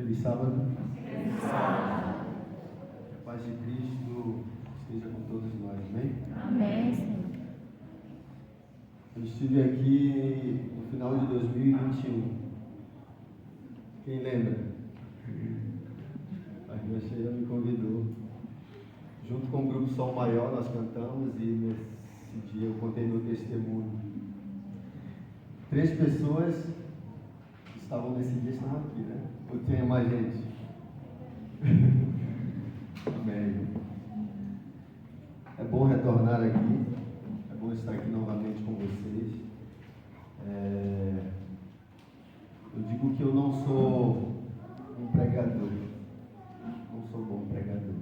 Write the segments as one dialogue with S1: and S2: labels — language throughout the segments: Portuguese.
S1: Feliz sábado. A paz de Cristo esteja com todos nós, amém?
S2: Amém, Senhor.
S1: Eu estive aqui no final de 2021. Quem lembra? A irmã Sheila me convidou. Junto com o grupo Sol Maior nós cantamos e nesse dia eu contei meu testemunho. 3 pessoas que estavam nesse dia estão aqui, né? Ou tinha mais gente? Amém. É bom retornar aqui. É bom estar aqui novamente com vocês. Eu digo que eu não sou um pregador. Não sou bom pregador.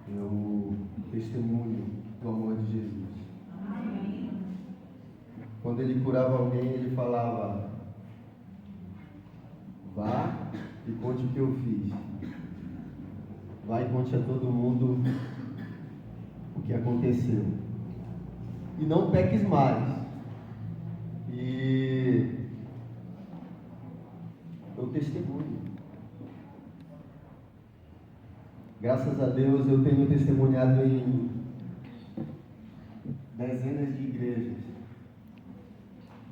S1: Eu testemunho do amor de Jesus. Quando ele curava alguém, ele falava: vá e conte o que eu fiz. Vai e conte a todo mundo o que aconteceu. E não peques mais. E eu testemunho. Graças a Deus eu tenho testemunhado em dezenas de igrejas.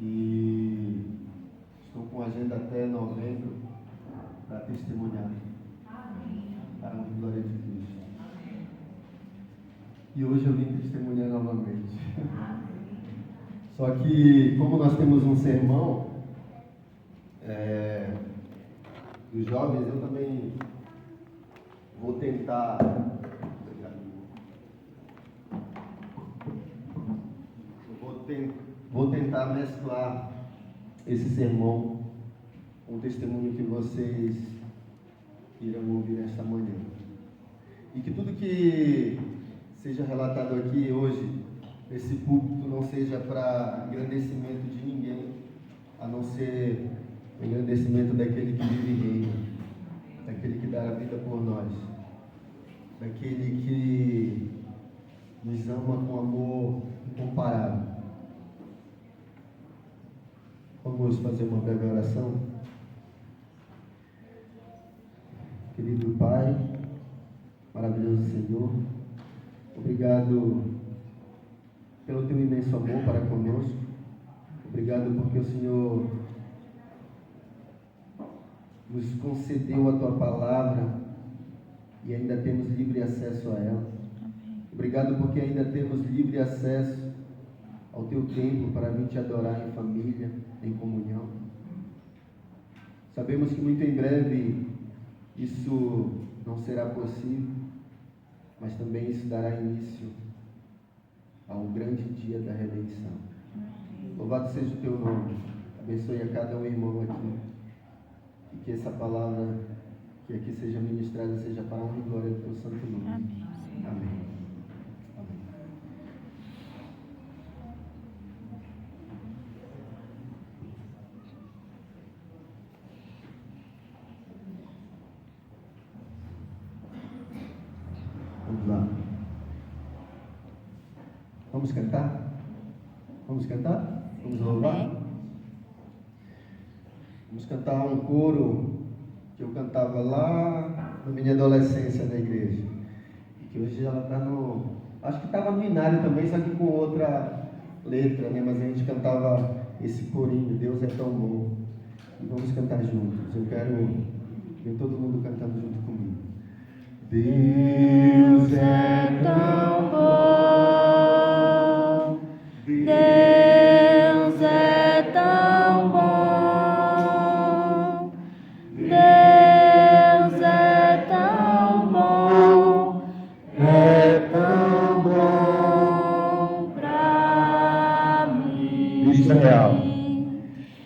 S1: E estou com agenda até novembro para testemunhar. Para a glória de Cristo. E hoje eu vim testemunhar novamente. Só que, como nós temos um sermão dos jovens, eu também vou tentar. Vou tentar mesclar esse sermão com o testemunho que vocês irão ouvir esta manhã. E que tudo que seja relatado aqui hoje, esse púlpito, não seja para engrandecimento de ninguém, a não ser o engrandecimento daquele que vive e reina, daquele que dá a vida por nós, daquele que nos ama com amor incomparável. Vamos fazer uma breve oração. Querido Pai, maravilhoso Senhor, obrigado pelo teu imenso amor para conosco. Obrigado porque o Senhor nos concedeu a tua palavra e ainda temos livre acesso a ela. Obrigado porque ainda temos livre acesso ao teu templo para vir te adorar em família, em comunhão. Sabemos que muito em breve isso não será possível, mas também isso dará início ao grande dia da redenção. Louvado seja o teu nome. Abençoe a cada um irmão aqui. E que essa palavra que aqui seja ministrada seja para a honra e glória do teu santo nome.
S2: Amém.
S1: Amém. Vamos lá. Vamos cantar? Vamos cantar? Vamos louvar?
S2: Amém.
S1: Vamos cantar um coro que eu cantava lá na minha adolescência na igreja. E que hoje ela está no... Acho que estava no Inário também, só que com outra letra, né? Mas a gente cantava esse corinho, Deus é tão bom. E vamos cantar juntos. Eu quero ver todo mundo cantando junto comigo. Deus é tão bom,
S2: Deus é tão bom, Deus é tão bom,
S1: é tão
S2: bom pra mim.
S1: Cristo é real.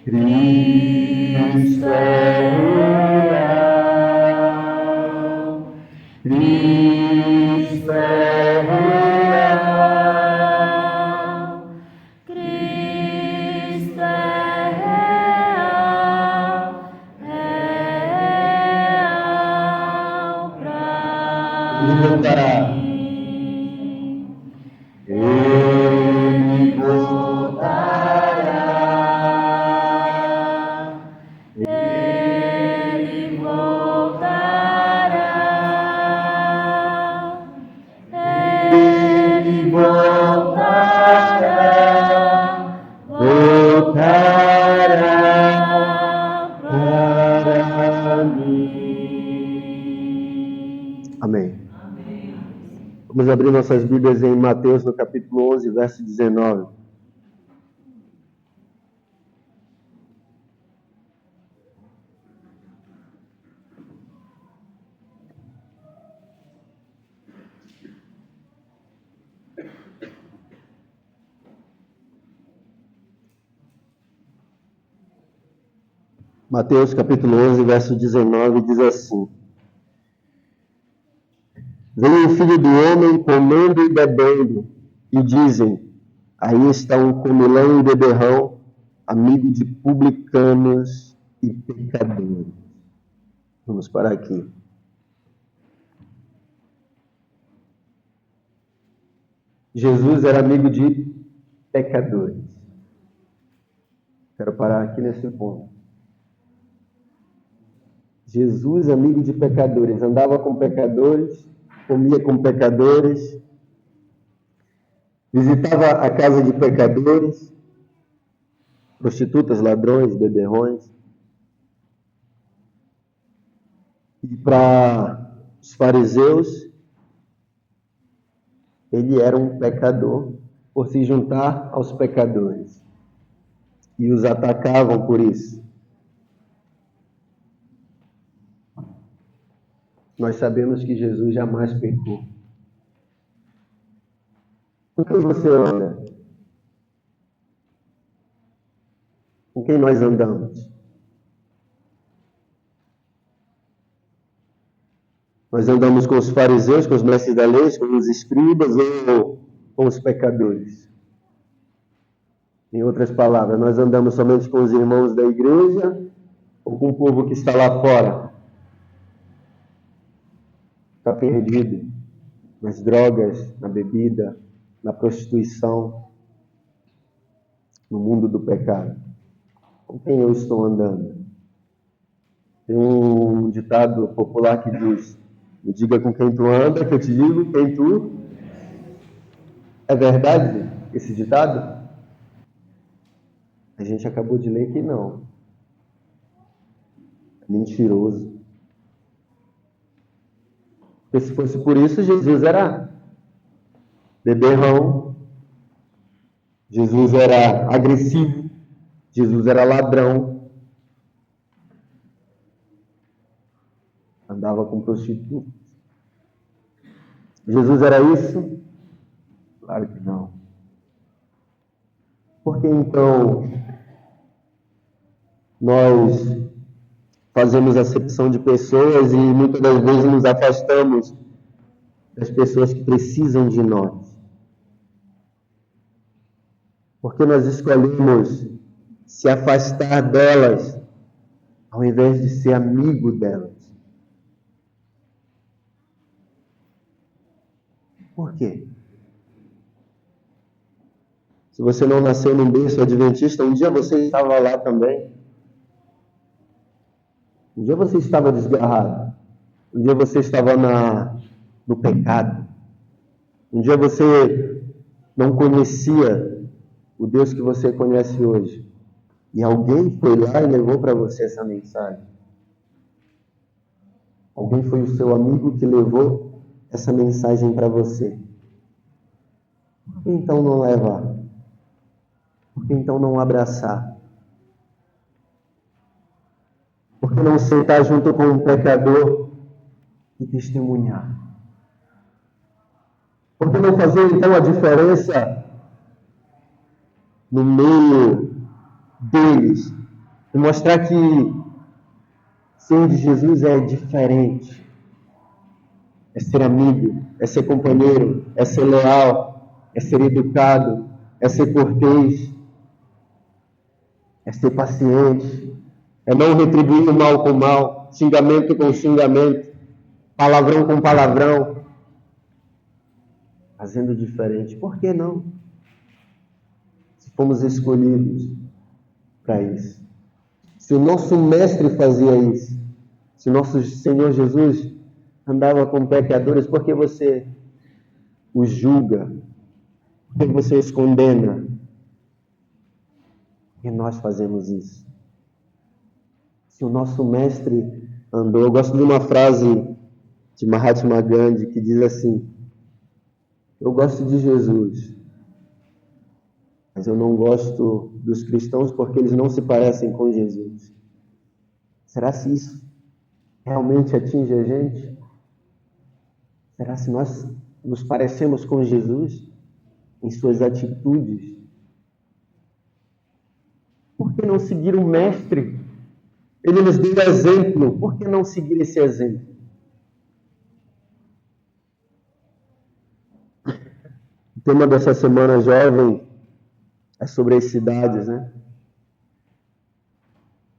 S2: Cristo é real, Cristo é real, Cristo é real
S1: Ele
S2: pra
S1: voltará.
S2: mim. Ele voltará, Ele
S1: Amém. Vamos abrir nossas Bíblias em Mateus, no capítulo 11, verso 19. Mateus capítulo 11, verso 19, diz assim: Vem o Filho do Homem comendo e bebendo, e dizem, aí está um comilão e beberrão, amigo de publicanos e pecadores. Vamos parar aqui. Jesus era amigo de pecadores. Quero parar aqui nesse ponto. Jesus, amigo de pecadores, andava com pecadores, comia com pecadores, visitava a casa de pecadores, prostitutas, ladrões, beberrões. E para os fariseus, ele era um pecador por se juntar aos pecadores. E os atacavam por isso. Nós sabemos que Jesus jamais pecou. Com quem você anda? Com quem nós andamos? Nós andamos com os fariseus, com os mestres da lei, com os escribas ou com os pecadores? Em outras palavras, nós andamos somente com os irmãos da igreja ou com o povo que está lá fora? Está perdido nas drogas, na bebida, na prostituição, no mundo do pecado. Com quem eu estou andando? Tem um ditado popular que diz: me diga com quem tu anda, que eu te digo quem tu... É verdade esse ditado? A gente acabou de ler que não. É mentiroso. Porque se fosse por isso, Jesus era beberrão, Jesus era agressivo, Jesus era ladrão, andava com prostitutas. Jesus era isso? Claro que não. Por que então nós fazemos acepção de pessoas e muitas das vezes nos afastamos das pessoas que precisam de nós? Porque nós escolhemos se afastar delas ao invés de ser amigo delas. Por quê? Se você não nasceu num berço adventista, um dia você estava lá também. Um dia você estava desgarrado. Um dia você estava no pecado. Um dia você não conhecia o Deus que você conhece hoje. E alguém foi lá e levou para você essa mensagem. Alguém foi o seu amigo que levou essa mensagem para você. Por que então não levar? Por que então não abraçar? Por que não sentar junto com um pecador e testemunhar? Por que não fazer então a diferença no meio deles e mostrar que ser de Jesus é diferente? É ser amigo, é ser companheiro, é ser leal, é ser educado, é ser cortês, é ser paciente, é não retribuir o mal com mal, xingamento com xingamento, palavrão com palavrão, fazendo diferente. Por que não? Se fomos escolhidos para isso. Se o nosso mestre fazia isso, se o nosso Senhor Jesus andava com pecadores, por que você os julga? Por que você os condena? E nós fazemos isso. Se o nosso mestre andou, eu gosto de uma frase de Mahatma Gandhi, que diz assim: eu gosto de Jesus, mas eu não gosto dos cristãos porque eles não se parecem com Jesus. Será se isso realmente atinge a gente? Será se nós nos parecemos com Jesus em suas atitudes? Por que não seguir o Mestre? Ele nos deu exemplo. Por que não seguir esse exemplo? O tema dessa semana jovem é sobre as cidades, né?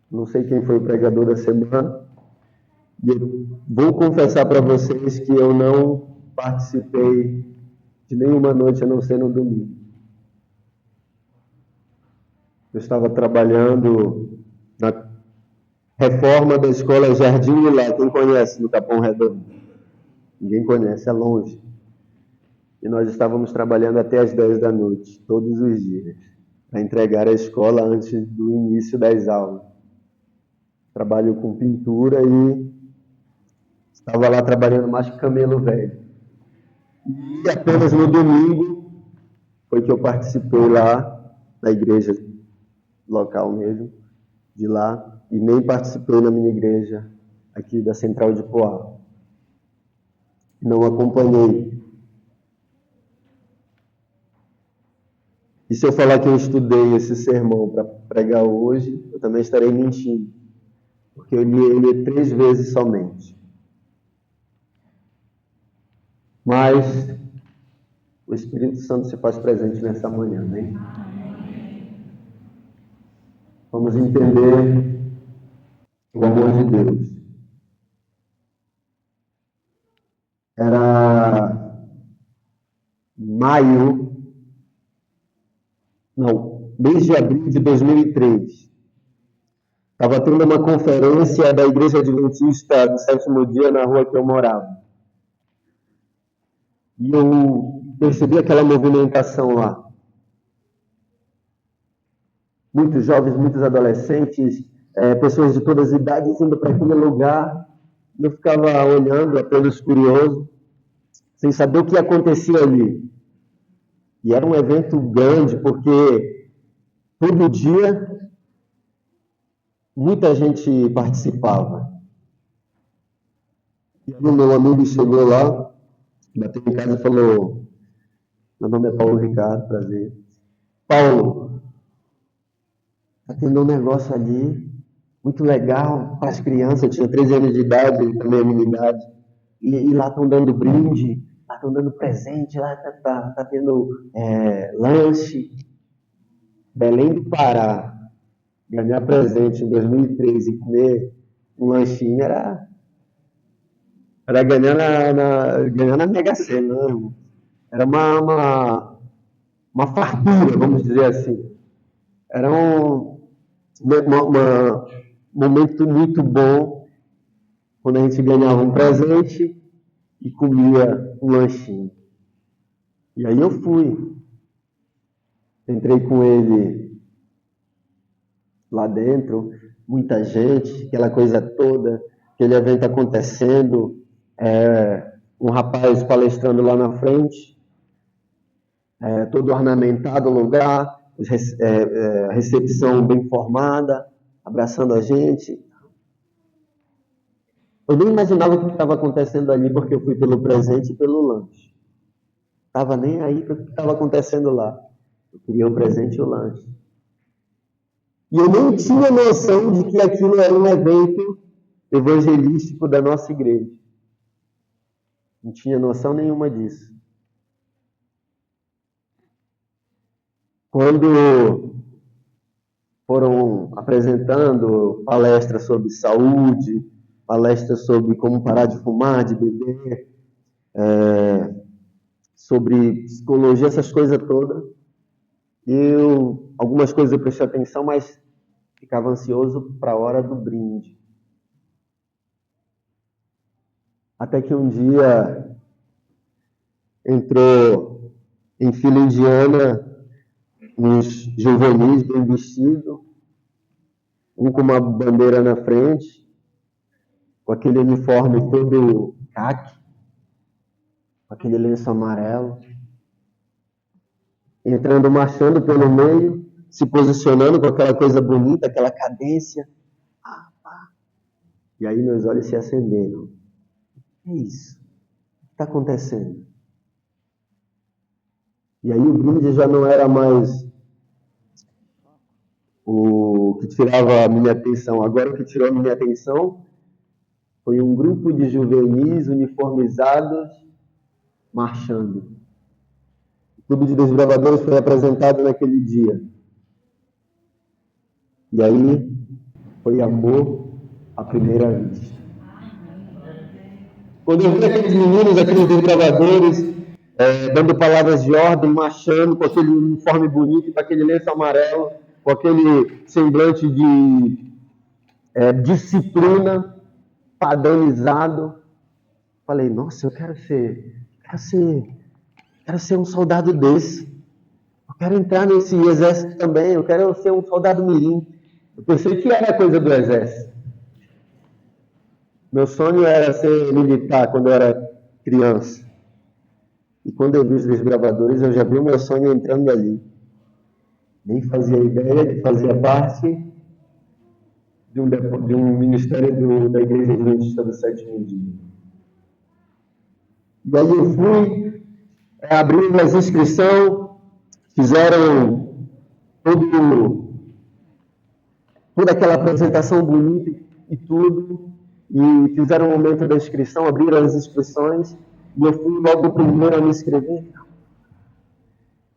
S1: Não sei quem foi o pregador da semana. E eu vou confessar para vocês que eu não participei de nenhuma noite a não ser no domingo. Eu estava trabalhando na reforma da escola Jardim Lilá. Quem conhece no Capão Redondo? Ninguém conhece, é longe. E nós estávamos trabalhando até as 10 da noite, todos os dias, para entregar a escola antes do início das aulas. Trabalho com pintura e estava lá trabalhando mais que camelo velho. E apenas no domingo foi que eu participei lá na igreja local mesmo, de lá, e nem participei na minha igreja aqui da Central de Poá. Não acompanhei. E se eu falar que eu estudei esse sermão para pregar hoje, eu também estarei mentindo, porque eu li ele 3 vezes somente. Mas o Espírito Santo se faz presente nessa manhã, né? Vamos entender o amor de Deus. Era mês de abril de 2003. Estava tendo uma conferência da Igreja Adventista do Sétimo Dia na rua que eu morava. E eu percebi aquela movimentação lá. Muitos jovens, muitos adolescentes, pessoas de todas as idades indo para aquele lugar. E eu ficava olhando, apenas curioso, sem saber o que acontecia ali. E era um evento grande, porque todo dia muita gente participava. E o meu amigo chegou lá, bateu em casa e falou: meu nome é Paulo Ricardo, prazer. Paulo, está tendo um negócio ali, muito legal, para as crianças. Eu tinha 13 anos de idade, ele também a minha idade. E lá estão dando brinde, lá estão dando presente, lá tá tendo lanche. Belém do Pará, ganhar presente em 2013 e comer um lanchinho era ganhar na Mega Sena, né? Era uma fartura, vamos dizer assim. Era um momento muito bom quando a gente ganhava um presente e comia um lanchinho. E aí eu fui. Entrei com ele lá dentro, muita gente, aquela coisa toda, aquele evento acontecendo, um rapaz palestrando lá na frente, todo ornamentado o lugar, recepção bem formada, abraçando a gente. Eu nem imaginava o que estava acontecendo ali, porque eu fui pelo presente e pelo lanche. Estava nem aí para o que estava acontecendo lá. Eu queria o presente e o lanche. E eu nem tinha noção de que aquilo era um evento evangelístico da nossa igreja. Não tinha noção nenhuma disso. Quando foram apresentando palestras sobre saúde, palestras sobre como parar de fumar, de beber, sobre psicologia, essas coisas todas, algumas coisas eu prestei atenção, mas ficava ansioso para a hora do brinde. Até que um dia entrou em fila indiana uns juvenis bem vestidos, um com uma bandeira na frente,
S3: com aquele uniforme todo caque, com aquele lenço amarelo, entrando, marchando pelo meio, se posicionando com aquela coisa bonita, aquela cadência. E aí meus olhos se acenderam. É isso. O que está acontecendo? E aí o brinde já não era mais o que tirava a minha atenção. Agora o que tirou a minha atenção foi um grupo de juvenis uniformizados marchando. O Clube de Desbravadores foi apresentado naquele dia. E aí foi amor à primeira vista. Quando eu vi aqueles meninos, aqueles desbravadores, dando palavras de ordem, marchando com aquele uniforme bonito, com aquele lenço amarelo, com aquele semblante de disciplina padronizado, falei, nossa, eu quero ser um soldado desse. Eu quero entrar nesse exército também, eu quero ser um soldado mirim. Eu pensei que era coisa do exército. Meu sonho era ser militar quando eu era criança. E quando eu vi os desbravadores, eu já vi o meu sonho entrando ali. Nem fazia ideia de fazer parte de um ministério da Igreja Adventista do Sétimo Dia. E aí eu fui, abrindo as inscrições, fizeram toda aquela apresentação bonita e tudo, e fizeram o momento da inscrição, abriram as inscrições, e eu fui logo o primeiro a me inscrever.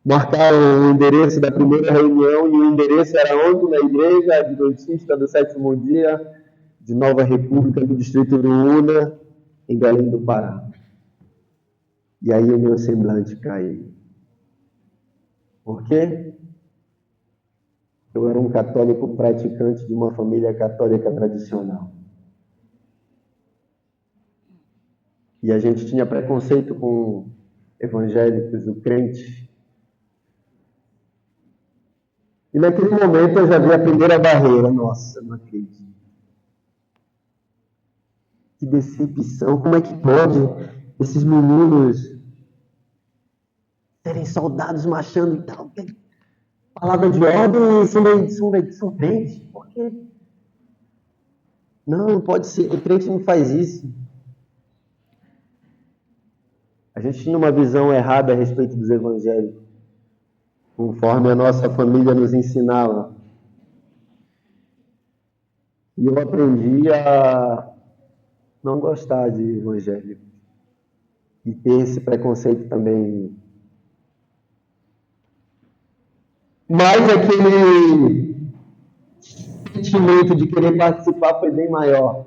S3: Marcaram o endereço da primeira reunião, e o endereço era onde? Na Igreja Adventista do Sétimo Dia, de Nova República, no distrito do Una, em Belém do Pará. E aí o meu semblante caiu. Por quê? Eu era um católico praticante de uma família católica tradicional. E a gente tinha preconceito com evangélicos, o crente. E naquele momento eu já vi a primeira barreira. Nossa, não acredito. Que decepção. Como é que pode esses meninos serem soldados marchando e tal? Palavra de ordem são crentes. Por quê? Não pode ser. O crente não faz isso. A gente tinha uma visão errada a respeito dos evangélicos, conforme a nossa família nos ensinava. E eu aprendi a não gostar de evangélico e ter esse preconceito também. Mas aquele sentimento de querer participar foi bem maior.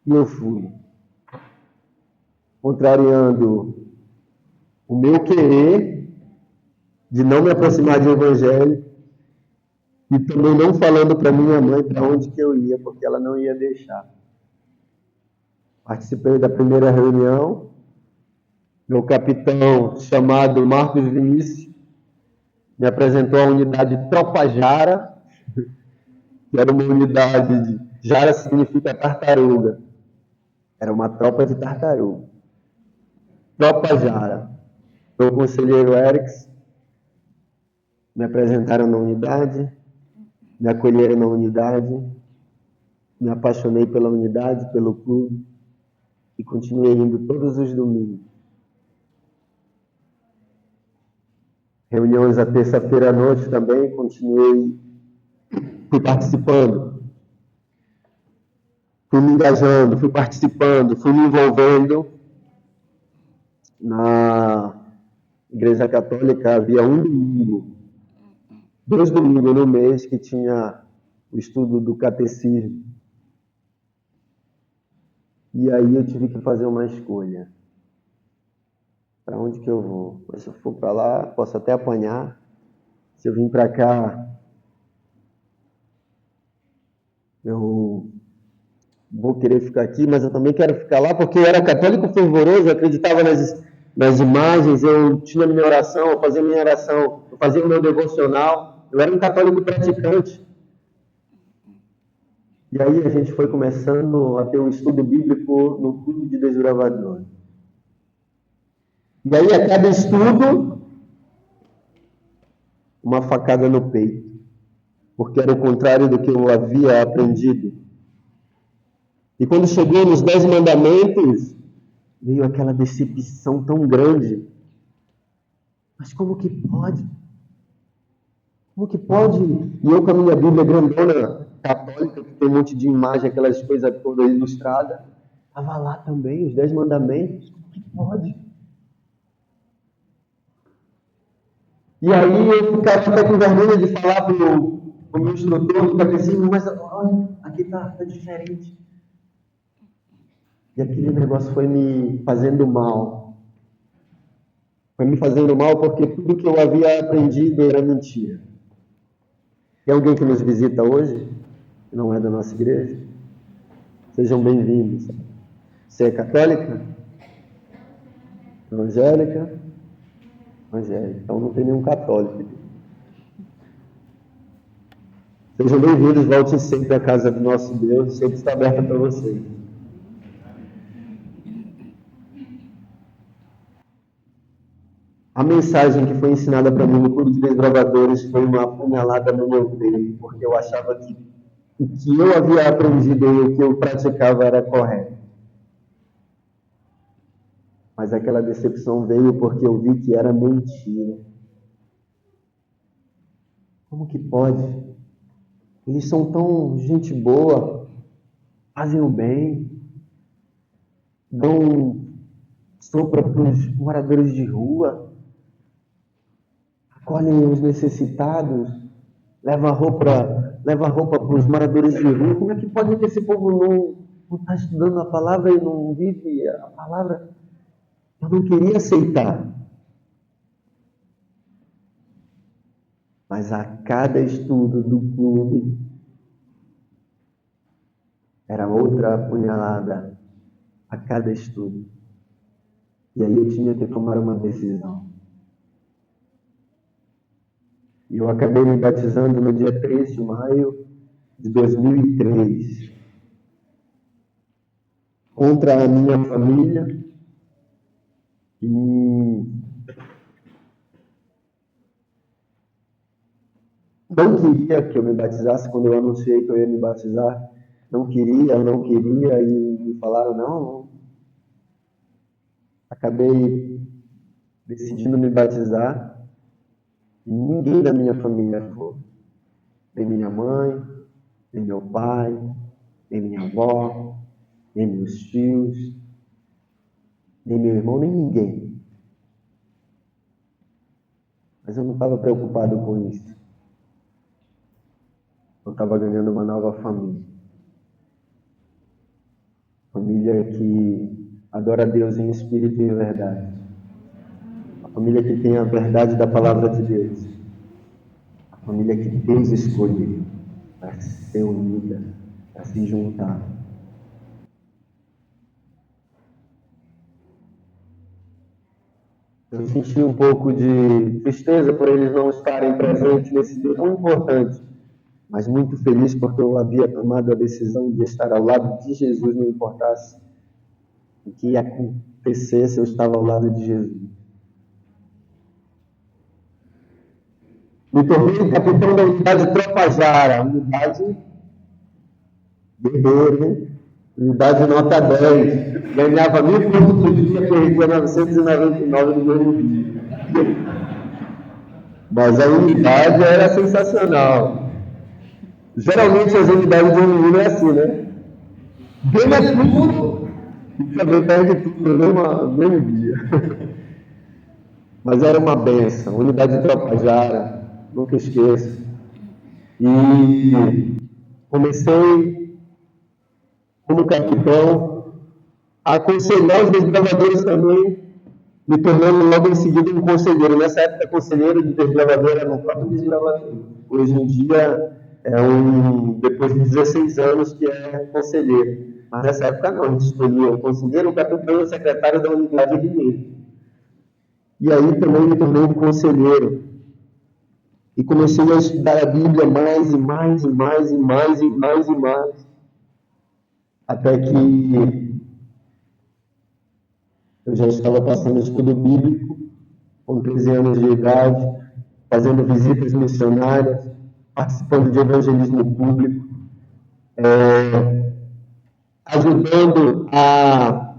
S3: E eu fui, contrariando o meu querer de não me aproximar de evangélico e também não falando para minha mãe para onde que eu ia, porque ela não ia deixar. Participei da primeira reunião, meu capitão, chamado Marcos Vinícius, me apresentou a unidade Tropa Jara, que era uma unidade Jara significa tartaruga. Era uma tropa de tartaruga. Tropa Jara. O conselheiro Erics me apresentaram na unidade, me acolheram na unidade, me apaixonei pela unidade, pelo clube e continuei indo todos os domingos. Reuniões à terça-feira à noite também, fui participando, fui me engajando, fui participando, fui me envolvendo. Na Igreja Católica havia dois domingos no mês que tinha o estudo do catecismo. E aí eu tive que fazer uma escolha. Para onde que eu vou? Se eu for para lá, posso até apanhar. Se eu vim para cá, eu vou querer ficar aqui, mas eu também quero ficar lá, porque eu era católico fervoroso, eu acreditava nas imagens, eu tinha minha oração, eu fazia o meu devocional, eu era um católico praticante. E aí a gente foi começando a ter um estudo bíblico no clube de desbravadores. E aí a cada estudo, uma facada no peito, porque era o contrário do que eu havia aprendido. E quando chegou nos 10 mandamentos, veio aquela decepção tão grande. Mas como que pode? Como que pode? E eu com a minha Bíblia grandona, católica, que tem um monte de imagem, aquelas coisas todas ilustradas, estava lá também, os 10 mandamentos. Como que pode? E aí eu ficava até com vergonha de falar para o meu instrutor do catecismo, mas olha, aqui está diferente. E aquele negócio foi me fazendo mal. Foi me fazendo mal porque tudo que eu havia aprendido era mentira. Tem alguém que nos visita hoje, que não é da nossa igreja? Sejam bem-vindos. Você é católica? Evangélica? Evangélica. Então não tem nenhum católico aqui. Sejam bem-vindos, volte sempre à casa do nosso Deus, sempre está aberta para vocês. A mensagem que foi ensinada para mim no Clube de Desbravadores foi uma apunhalada no meu peito, porque eu achava que o que eu havia aprendido e o que eu praticava era correto. Mas aquela decepção veio porque eu vi que era mentira. Como que pode? Eles são tão gente boa, fazem o bem, dão sopa para os moradores de rua, acolhem os necessitados, leva roupa para os moradores de rua. Como é que pode que esse povo não está estudando a palavra e não vive a palavra? Eu não queria aceitar. Mas a cada estudo do clube era outra apunhalada a cada estudo. E aí eu tinha que tomar uma decisão. E eu acabei me batizando no dia 3 de maio de 2003. Contra a minha família. E não queria que eu me batizasse quando eu anunciei que eu ia me batizar. Não queria, e me falaram, não. Acabei decidindo me batizar. E ninguém da minha família foi. Nem minha mãe, nem meu pai, nem minha avó, nem meus tios, nem meu irmão, nem ninguém. Mas eu não estava preocupado com isso. Eu estava ganhando uma nova família. Família que adora a Deus em espírito e em verdade. A família que tem a verdade da palavra de Deus. A família que Deus escolheu para ser unida, para se juntar. Eu senti um pouco de tristeza por eles não estarem presentes nesse dia tão importante, mas muito feliz porque eu havia tomado a decisão de estar ao lado de Jesus, não importasse o que acontecesse, eu estava ao lado de Jesus. Me tornei capitão da unidade Tropajara, unidade guerreira, hein? Unidade nota 10. Ganhava 1.000 pontos por dia, perdia 999 no mesmo dia. Mas a unidade era sensacional. Geralmente as unidades de um menino é assim, né? Ganha tudo e também perde tudo no mesmo dia. Mas era uma benção. Unidade Tropajara, nunca esqueço. E comecei como capitão, a aconselhar os desbravadores também, me tornando logo em seguida um conselheiro. Nessa época, conselheiro de desbravador era no próprio desbravador. Hoje em dia, depois de 16 anos, que é conselheiro. Mas nessa época não, a gente escolhia o conselheiro, o capitão e o secretário da unidade guerreira. E aí também me tornei um conselheiro. E comecei a estudar a Bíblia mais e mais e mais e mais e mais e mais. até que eu já estava passando estudo bíblico, com 13 anos de idade, fazendo visitas missionárias, participando de evangelismo público, ajudando a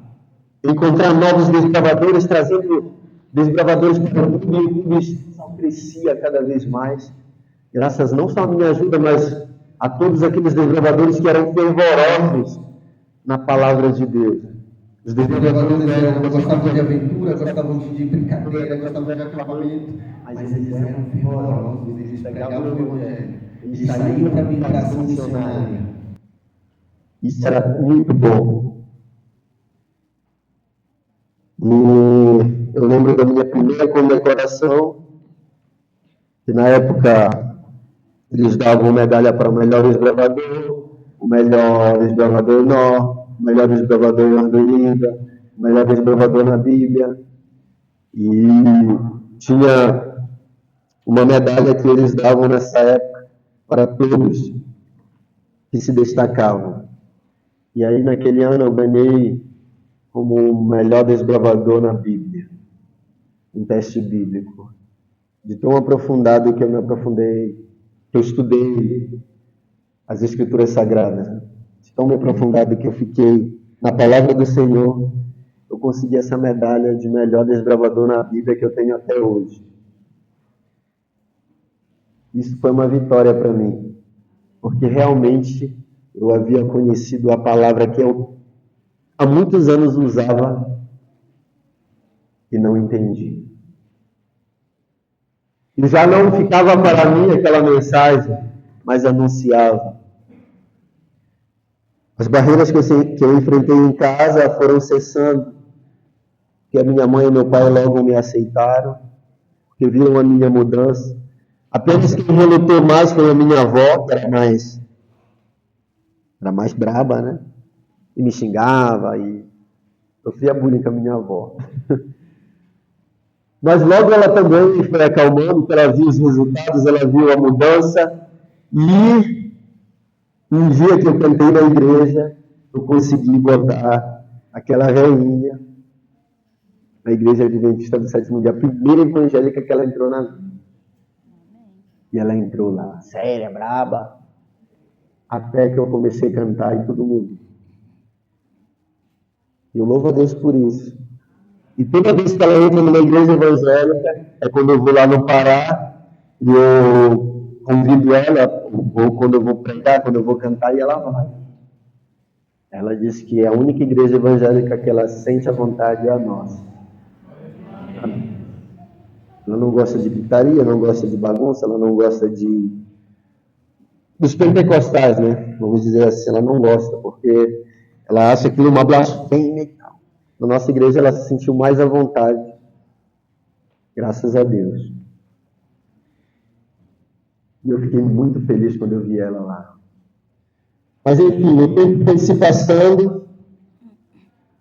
S3: encontrar novos desbravadores, trazendo desbravadores para o mundo, e o clube só crescia cada vez mais, graças não só à minha ajuda, mas a todos aqueles desbravadores que eram fervorosos na palavra de Deus. Os desbravadores gostavam de aventura, gostavam de brincadeira, gostavam de acampamento, mas eles eram fervorosos, eles pregavam o Evangelho, eles saíam para a migração missionária. Isso era muito bom. E eu lembro da minha primeira condecoração, que na época eles davam medalha para o melhor desbravador, o melhor desbravador norte, o melhor desbravador em Andorinda, o melhor desbravador na Bíblia. E tinha uma medalha que eles davam nessa época para todos que se destacavam. E aí, naquele ano, eu ganhei como o melhor desbravador na Bíblia, um teste bíblico. De tão aprofundado que eu me aprofundei, que eu estudei as Escrituras Sagradas, de tão aprofundado que eu fiquei na palavra do Senhor, eu consegui essa medalha de melhor desbravador na Bíblia que eu tenho até hoje. Isso foi uma vitória para mim, porque realmente eu havia conhecido a palavra que eu há muitos anos usava e não entendi. E já não ficava para mim aquela mensagem, mas anunciava. As barreiras que eu enfrentei em casa foram cessando, porque a minha mãe e meu pai logo me aceitaram, porque viram a minha mudança. Apenas quem relutou mais foi a minha avó, que era mais braba, né? E me xingava, e sofria bullying com a minha avó. Mas logo ela também foi acalmando, ela viu os resultados, ela viu a mudança, e um dia que eu cantei na igreja, eu consegui botar aquela velhinha na Igreja Adventista do Sétimo Dia, a primeira evangélica que ela entrou na vida. E ela entrou lá, séria, braba, até que eu comecei a cantar e todo mundo. E eu louvo a Deus por isso. E toda vez que ela entra numa igreja evangélica, é quando eu vou lá no Pará, e eu convido ela, ou quando eu vou pregar, quando eu vou cantar, e ela vai. Ela diz que a única igreja evangélica que ela sente à vontade é a nossa. Ela não gosta de pitaria, não gosta de bagunça, ela não gosta dos pentecostais, né? Vamos dizer assim, ela não gosta, porque ela acha aquilo uma blasfêmia e tal. Na nossa igreja ela se sentiu mais à vontade, graças a Deus. E eu fiquei muito feliz quando eu vi ela lá. Mas enfim, o tempo foi se passando,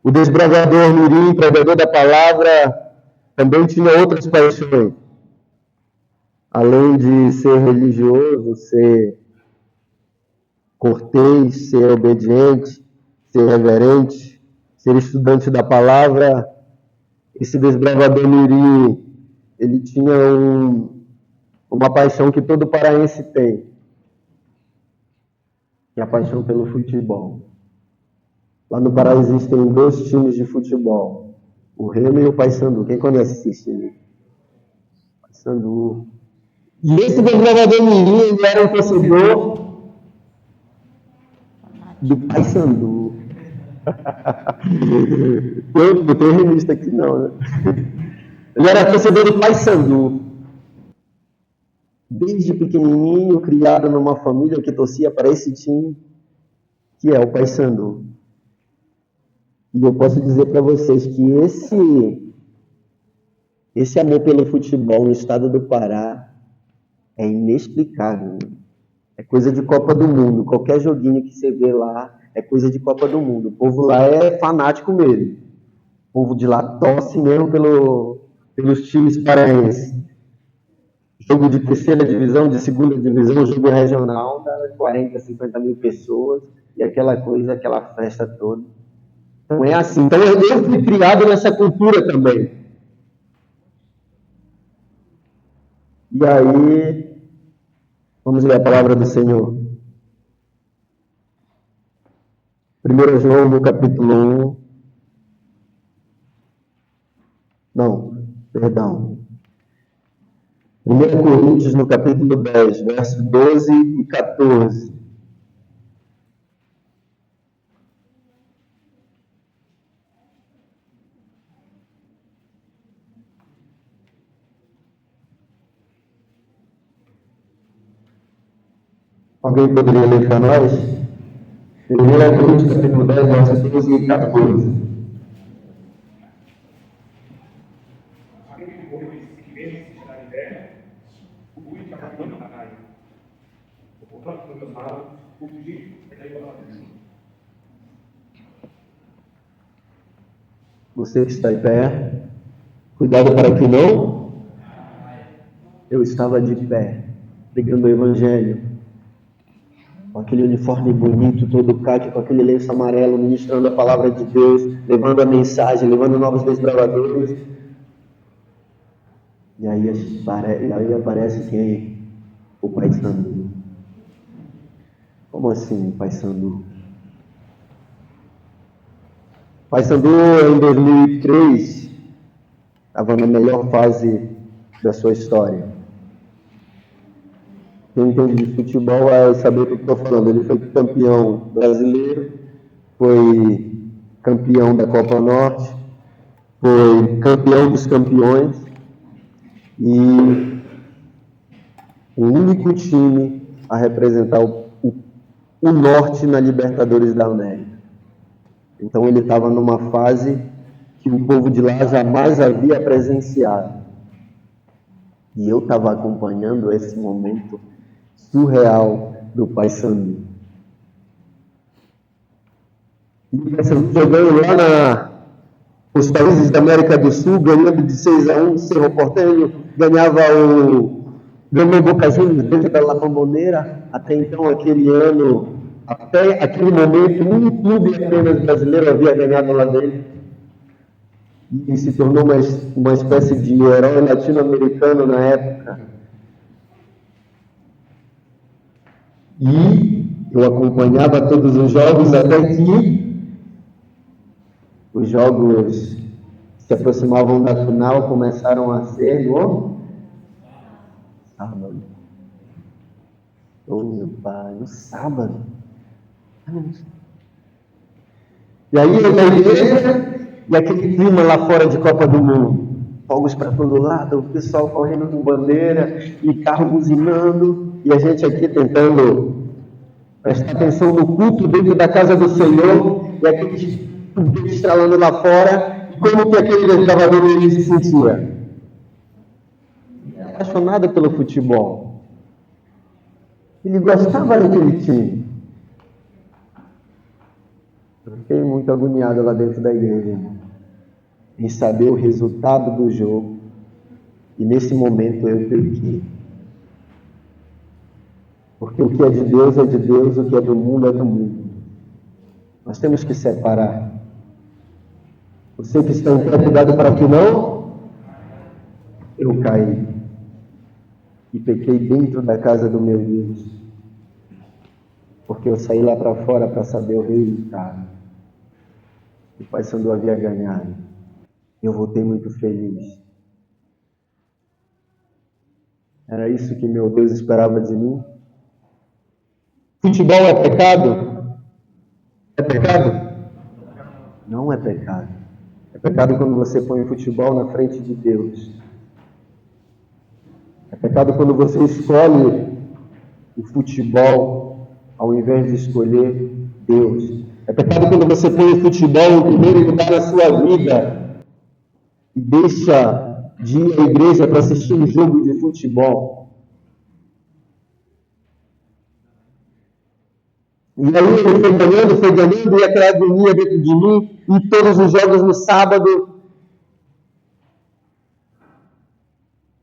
S3: o desbravador Mirim, pregador da palavra, também tinha outras paixões. Além de ser religioso, ser cortês, ser obediente, ser reverente, ser estudante da palavra, esse desbravador Mirim, ele tinha uma paixão que todo paraense tem, que é a paixão pelo futebol. Lá no Pará existem 2 times de futebol, o Remo e o Paysandu. Quem conhece esse time? Paysandu. E esse desbravador Mirim, ele era um torcedor do Paysandu. Eu não tenho revista aqui não, né? Ele era torcedor do Paysandu. Desde pequenininho, criado numa família que torcia para esse time, que é o Paysandu. E eu posso dizer para vocês que esse amor pelo futebol no estado do Pará é inexplicável. É coisa de Copa do Mundo. Qualquer joguinho que você vê lá é coisa de Copa do Mundo. O povo lá é fanático mesmo. O povo de lá torce mesmo pelos times paraenses. Jogo de terceira divisão, de segunda divisão, jogo regional, dá 40, 50 mil pessoas. e aquela coisa, aquela festa toda. Então é assim. Então eu fui criado nessa cultura também. E aí, vamos ler a palavra do Senhor. 1 João, no capítulo 1. Não, perdão. 1 Coríntios, no capítulo 10, verso 12 e 14. Alguém poderia ler para nós? 1 Coríntios, capítulo 10, verso 12 e 14. Você que está em pé, cuidado para que não. Eu estava de pé, pregando o Evangelho, com aquele uniforme bonito, todo caque, com aquele lenço amarelo, ministrando a palavra de Deus, levando a mensagem, levando novos desbravadores. E aí aparece quem? O Pai Sandu. Como assim, Pai Sandu? Pai Sandu, em 2003, estava na melhor fase da sua história. Quem entende de futebol vai saber o que eu estou falando. Ele foi campeão brasileiro, foi campeão da Copa Norte, foi campeão dos campeões e o único time a representar o Norte na Libertadores da América. Então ele estava numa fase que o povo de lá jamais havia presenciado. E eu estava acompanhando esse momento surreal do Paysandu. E o Paysandu jogando lá nos países da América do Sul, ganhando de 6-1, Cerro Porteño, ganhou o Boca Juniors dentro da La Bombonera. Até então, aquele ano, até aquele momento, um clube apenas brasileiro havia ganhado lá dentro. E se tornou uma espécie de herói latino-americano na época. E eu acompanhava todos os jogos até que os jogos se aproximavam da final, começaram a ser no sábado. Oh, meu pai, no sábado. E aí eu na igreja, e aquele clima lá fora de Copa do Mundo. Fogos para todo lado, o pessoal correndo com bandeira, e carro buzinando, e a gente aqui tentando prestar atenção no culto dentro da casa do Senhor, e aquele estralando lá fora, como que aquele desbravador ele se sentia? Apaixonado pelo futebol. Ele gostava daquele time. Eu fiquei muito agoniado lá dentro da igreja, em saber o resultado do jogo, e nesse momento eu pequei. Porque o que é de Deus é de Deus, o que é do mundo é do mundo. Nós temos que separar. Você que está em pé, cuidado para que não. Eu caí e pequei dentro da casa do meu Deus, porque eu saí lá para fora para saber o resultado. O Paysandu havia ganhado. Eu voltei muito feliz. Era isso que meu Deus esperava de mim? Futebol é pecado? É pecado? Não é pecado. É pecado quando você põe o futebol na frente de Deus. É pecado quando você escolhe o futebol ao invés de escolher Deus. É pecado quando você põe o futebol em primeiro lugar na sua vida e deixa de ir à igreja para assistir um jogo de futebol. E aí ele foi ganhando, e aquela agonia dentro de mim, e todos os jogos no sábado,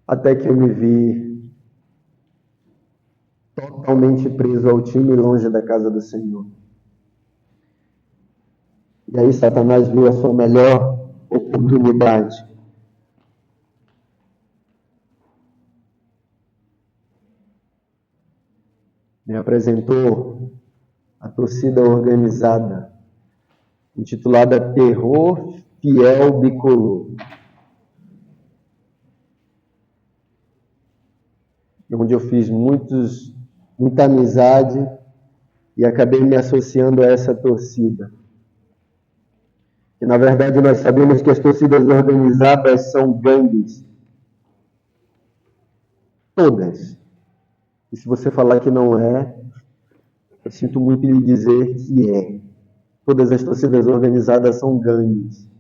S3: até que eu me vi totalmente preso ao time, longe da casa do Senhor. E aí Satanás viu a sua melhor oportunidade. Me apresentou a torcida organizada, intitulada Terror Fiel Bicolor. Onde eu fiz muita amizade e acabei me associando a essa torcida. E, na verdade, nós sabemos que as torcidas organizadas são gangues. Todas. E se você falar que não é, eu sinto muito em lhe dizer que é. Todas as torcidas organizadas são gangues.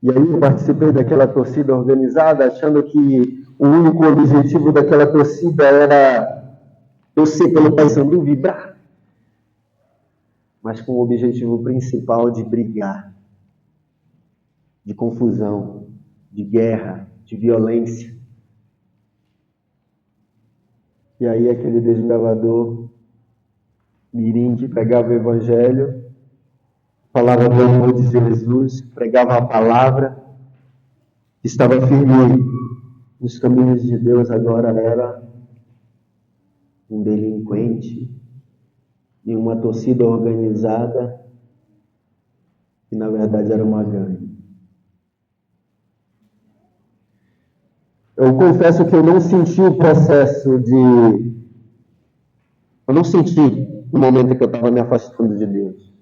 S3: E aí eu participei daquela torcida organizada, achando que o único objetivo daquela torcida era torcer pelo Paysandu, vibrar, mas com o objetivo principal de brigar, de confusão, de guerra, de violência. E aí aquele desbravador mirim que pregava o evangelho, falava do amor de Jesus, pregava a palavra, estava firme nos caminhos de Deus, agora era um delinquente em uma torcida organizada que na verdade era uma gangue. Eu confesso que eu não senti o processo de... Eu não senti o momento que eu estava me afastando de Deus.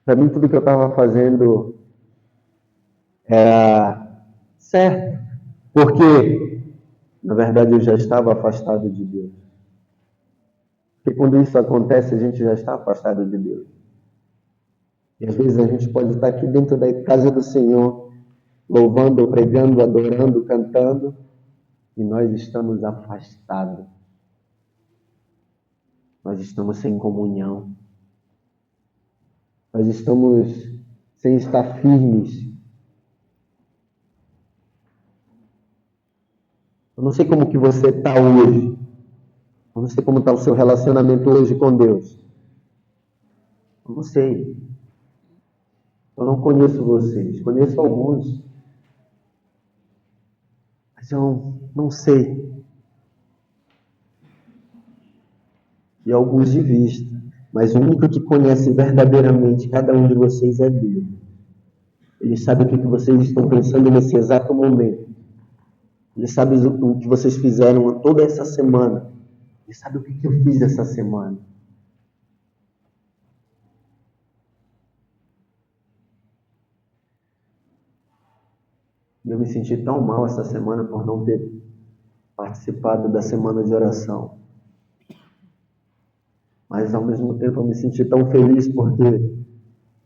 S3: Para mim, tudo que eu estava fazendo era certo, porque, na verdade, eu já estava afastado de Deus. Porque quando isso acontece, a gente já está afastado de Deus. E às vezes a gente pode estar aqui dentro da casa do Senhor, louvando, pregando, adorando, cantando, e nós estamos afastados. Nós estamos sem comunhão. Nós estamos sem estar firmes. Eu não sei como que você está hoje. Eu não sei como está o seu relacionamento hoje com Deus. Eu não sei. Eu não conheço vocês. Conheço alguns. Mas eu não sei. E alguns de vista. Mas o único que conhece verdadeiramente cada um de vocês é Deus. Ele sabe o que vocês estão pensando nesse exato momento. Ele sabe o que vocês fizeram toda essa semana. Ele sabe o que eu fiz essa semana. Eu me senti tão mal essa semana por não ter participado da semana de oração. Mas, ao mesmo tempo, eu me senti tão feliz porque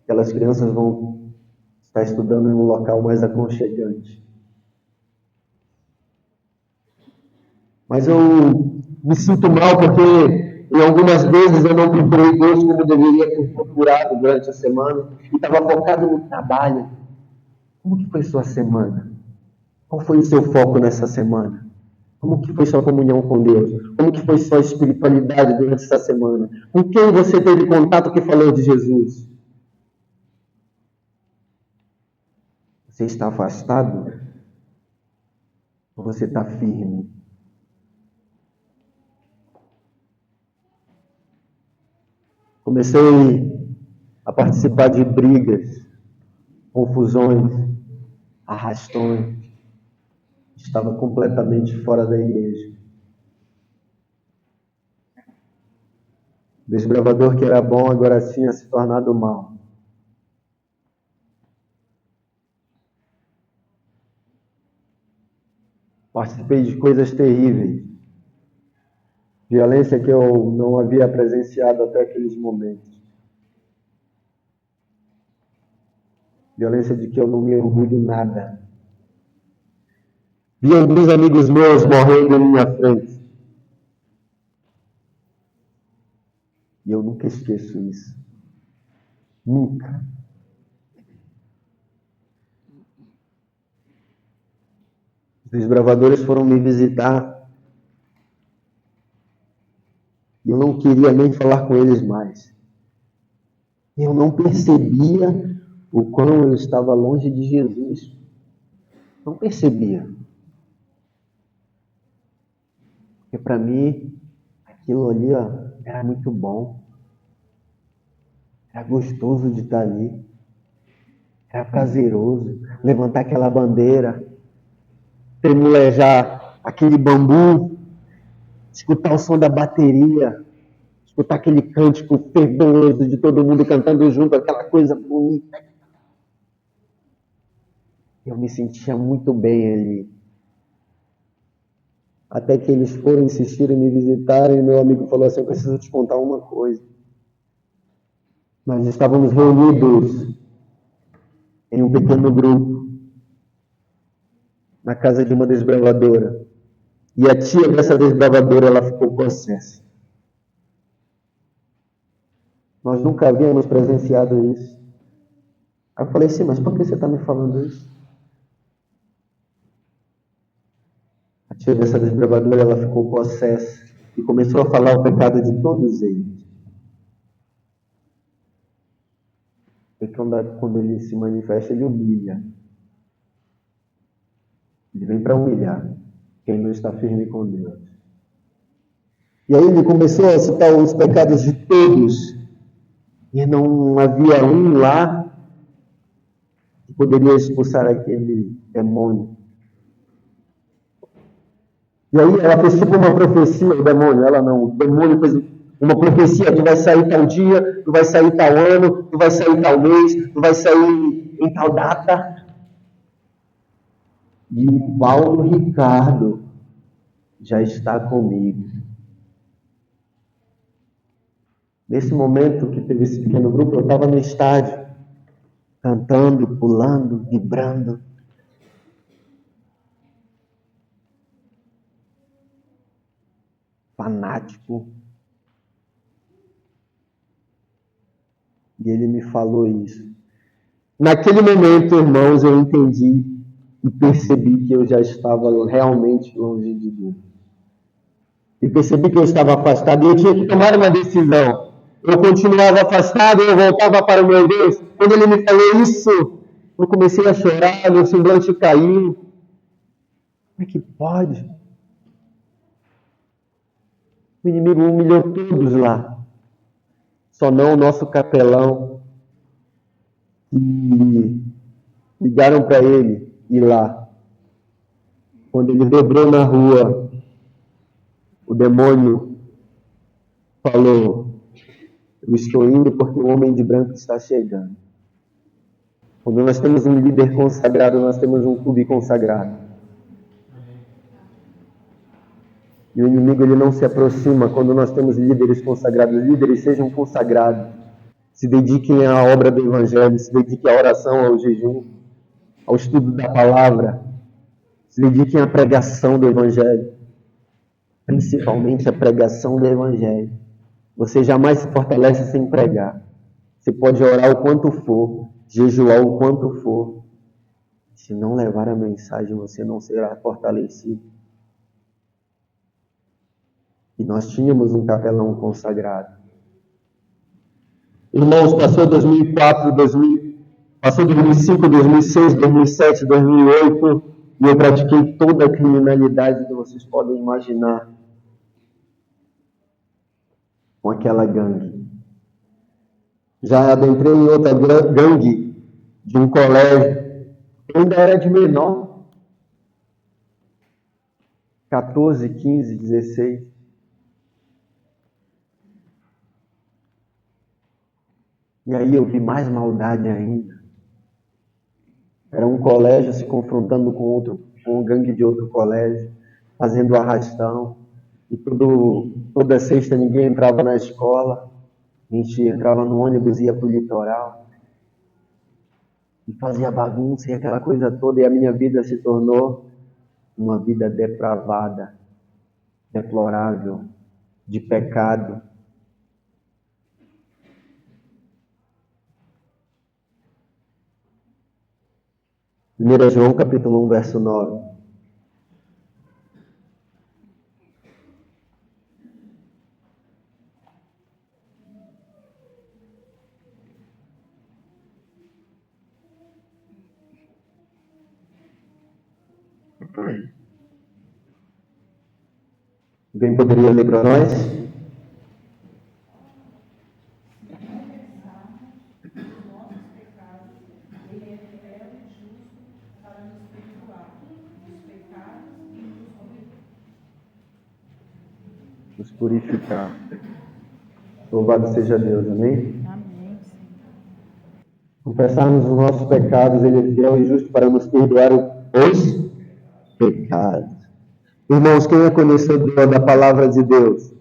S3: aquelas crianças vão estar estudando em um local mais aconchegante. Mas eu me sinto mal porque, em algumas vezes, eu não procurei Deus como deveria ter procurado durante a semana e estava focado no trabalho. Como que foi sua semana? Qual foi o seu foco nessa semana? Como que foi sua comunhão com Deus? Como que foi sua espiritualidade durante essa semana? Com quem você teve contato que falou de Jesus? Você está afastado? Ou você está firme? Comecei a participar de brigas, confusões, arrastões. Estava completamente fora da igreja. Desbravador que era bom, agora tinha se tornado mal. Participei de coisas terríveis. Violência que eu não havia presenciado até aqueles momentos. Violência de que eu não me orgulho nada. Vi alguns amigos meus morrendo em minha frente. E eu nunca esqueço isso. Nunca. Os desbravadores foram me visitar. E eu não queria nem falar com eles mais. Eu não percebia o quão eu estava longe de Jesus. Não percebia. Porque para mim, aquilo ali era muito bom. Era gostoso de estar ali. Era prazeroso. Levantar aquela bandeira. Tremulejar aquele bambu. Escutar o som da bateria. Escutar aquele cântico fervoroso de todo mundo cantando junto. Aquela coisa bonita. Eu me sentia muito bem ali. Até que eles foram insistir em me visitarem e meu amigo falou assim, eu preciso te contar uma coisa. Nós estávamos reunidos em um pequeno grupo na casa de uma desbravadora. E a tia dessa desbravadora, ela ficou possessa. Nós nunca havíamos presenciado isso. Aí eu falei assim, mas por que você está me falando isso? A tia dessa desbravadora, ela ficou possessa e começou a falar o pecado de todos eles. E quando ele se manifesta, ele humilha. Ele vem para humilhar quem não está firme com Deus. E aí ele começou a citar os pecados de todos. E não havia um lá que poderia expulsar aquele demônio. E aí ela fez tipo uma profecia, o demônio, ela não, o demônio fez uma profecia, tu vai sair tal dia, tu vai sair tal ano, tu vai sair tal mês, tu vai sair em tal data. E o Paulo Ricardo já está comigo. Nesse momento que teve esse pequeno grupo, eu estava no estádio, cantando, pulando, vibrando. Fanático. E ele me falou isso. Naquele momento, irmãos, eu entendi e percebi que eu já estava realmente longe de Deus. E percebi que eu estava afastado e eu tinha que tomar uma decisão. Eu continuava afastado, eu voltava para o meu Deus. Quando ele me falou isso, eu comecei a chorar, meu semblante caiu. Como é que pode? O inimigo humilhou todos lá. Só não o nosso capelão. E ligaram para ele ir lá. Quando ele dobrou na rua, o demônio falou, eu estou indo porque o homem de branco está chegando. Quando nós temos um líder consagrado, nós temos um clube consagrado. E o inimigo ele não se aproxima quando nós temos líderes consagrados. Líderes sejam consagrados. Se dediquem à obra do Evangelho, se dediquem à oração, ao jejum, ao estudo da palavra. Se dediquem à pregação do Evangelho. Principalmente à pregação do Evangelho. Você jamais se fortalece sem pregar. Você pode orar o quanto for, jejuar o quanto for. Se não levar a mensagem, você não será fortalecido. E nós tínhamos um capelão consagrado. Irmãos, passou 2004, passou 2005, 2006, 2007, 2008, e eu pratiquei toda a criminalidade que vocês podem imaginar com aquela gangue. Já adentrei em outra gangue de um colégio. Eu ainda era de menor. 14, 15, 16. E aí eu vi mais maldade ainda. Era um colégio se confrontando com um gangue de outro colégio, fazendo arrastão. E toda sexta ninguém entrava na escola. A gente entrava no ônibus e ia para o litoral. E fazia bagunça e aquela coisa toda. E a minha vida se tornou uma vida depravada, deplorável, de pecado. 1 João capítulo 1, verso 9. Alguém poderia ler para nós? Nos purificar. Louvado seja Deus, amém?
S2: Amém.
S3: Confessarmos os nossos pecados, Ele é fiel e justo para nos perdoar os pecados. Irmãos, quem é conhecedor da palavra de Deus,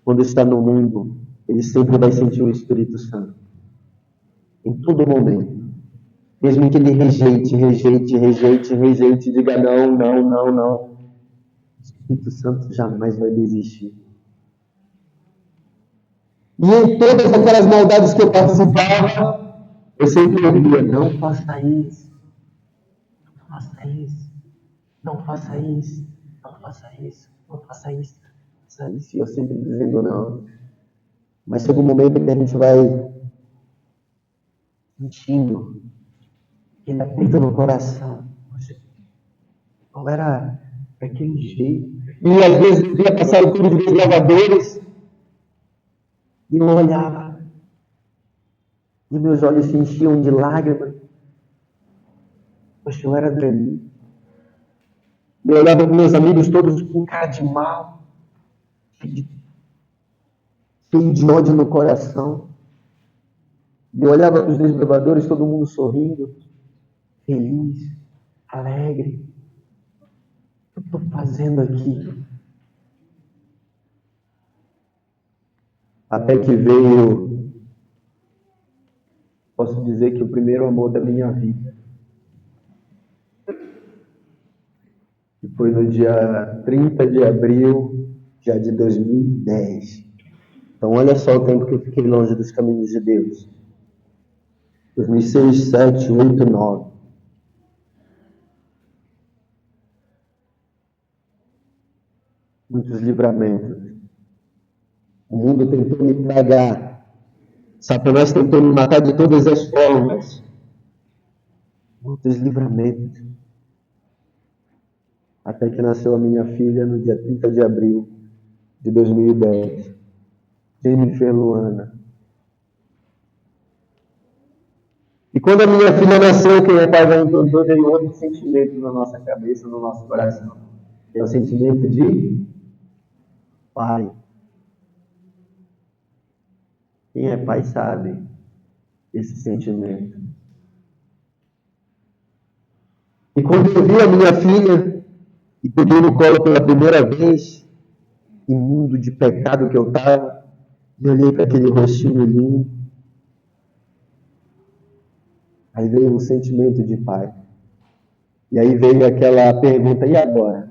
S3: quando está no mundo, ele sempre vai sentir o Espírito Santo. Em todo momento. Mesmo que ele rejeite, diga não. O Espírito Santo jamais vai desistir. E em todas aquelas maldades que eu participava, eu sempre ouvia, não faça isso. E eu sempre dizendo não. Mas chega um momento que a gente vai sentindo aquele aperto no coração. Não era daquele jeito. E às vezes eu ia passar o clube dos gravadores e eu olhava. E meus olhos se enchiam de lágrimas. Poxa, eu era dali. Eu olhava para meus amigos todos com cara de mal, cheio de ódio no coração. Eu olhava para os desbravadores, todo mundo sorrindo, feliz, alegre. O que eu estou fazendo aqui? Até que veio, posso dizer que o primeiro amor da minha vida. Que foi no dia 30 de abril já de 2010. Então olha só o tempo que eu fiquei longe dos caminhos de Deus. 2006, 2007, 2008, 2009. Muitos livramentos. O mundo tentou me tragar. Satanás tentou me matar de todas as formas. Muitos livramentos. Até que nasceu a minha filha no dia 30 de abril de 2010. Jennifer Luana. E quando a minha filha nasceu, quem é pai vai entender, veio outro sentimento na nossa cabeça, no nosso coração. É o sentimento de pai. Quem é pai sabe esse sentimento. E quando eu vi a minha filha e peguei no colo pela primeira vez, imundo de pecado que eu estava, e olhei para aquele rostinho lindo. Aí veio um sentimento de pai. E aí veio aquela pergunta, e agora?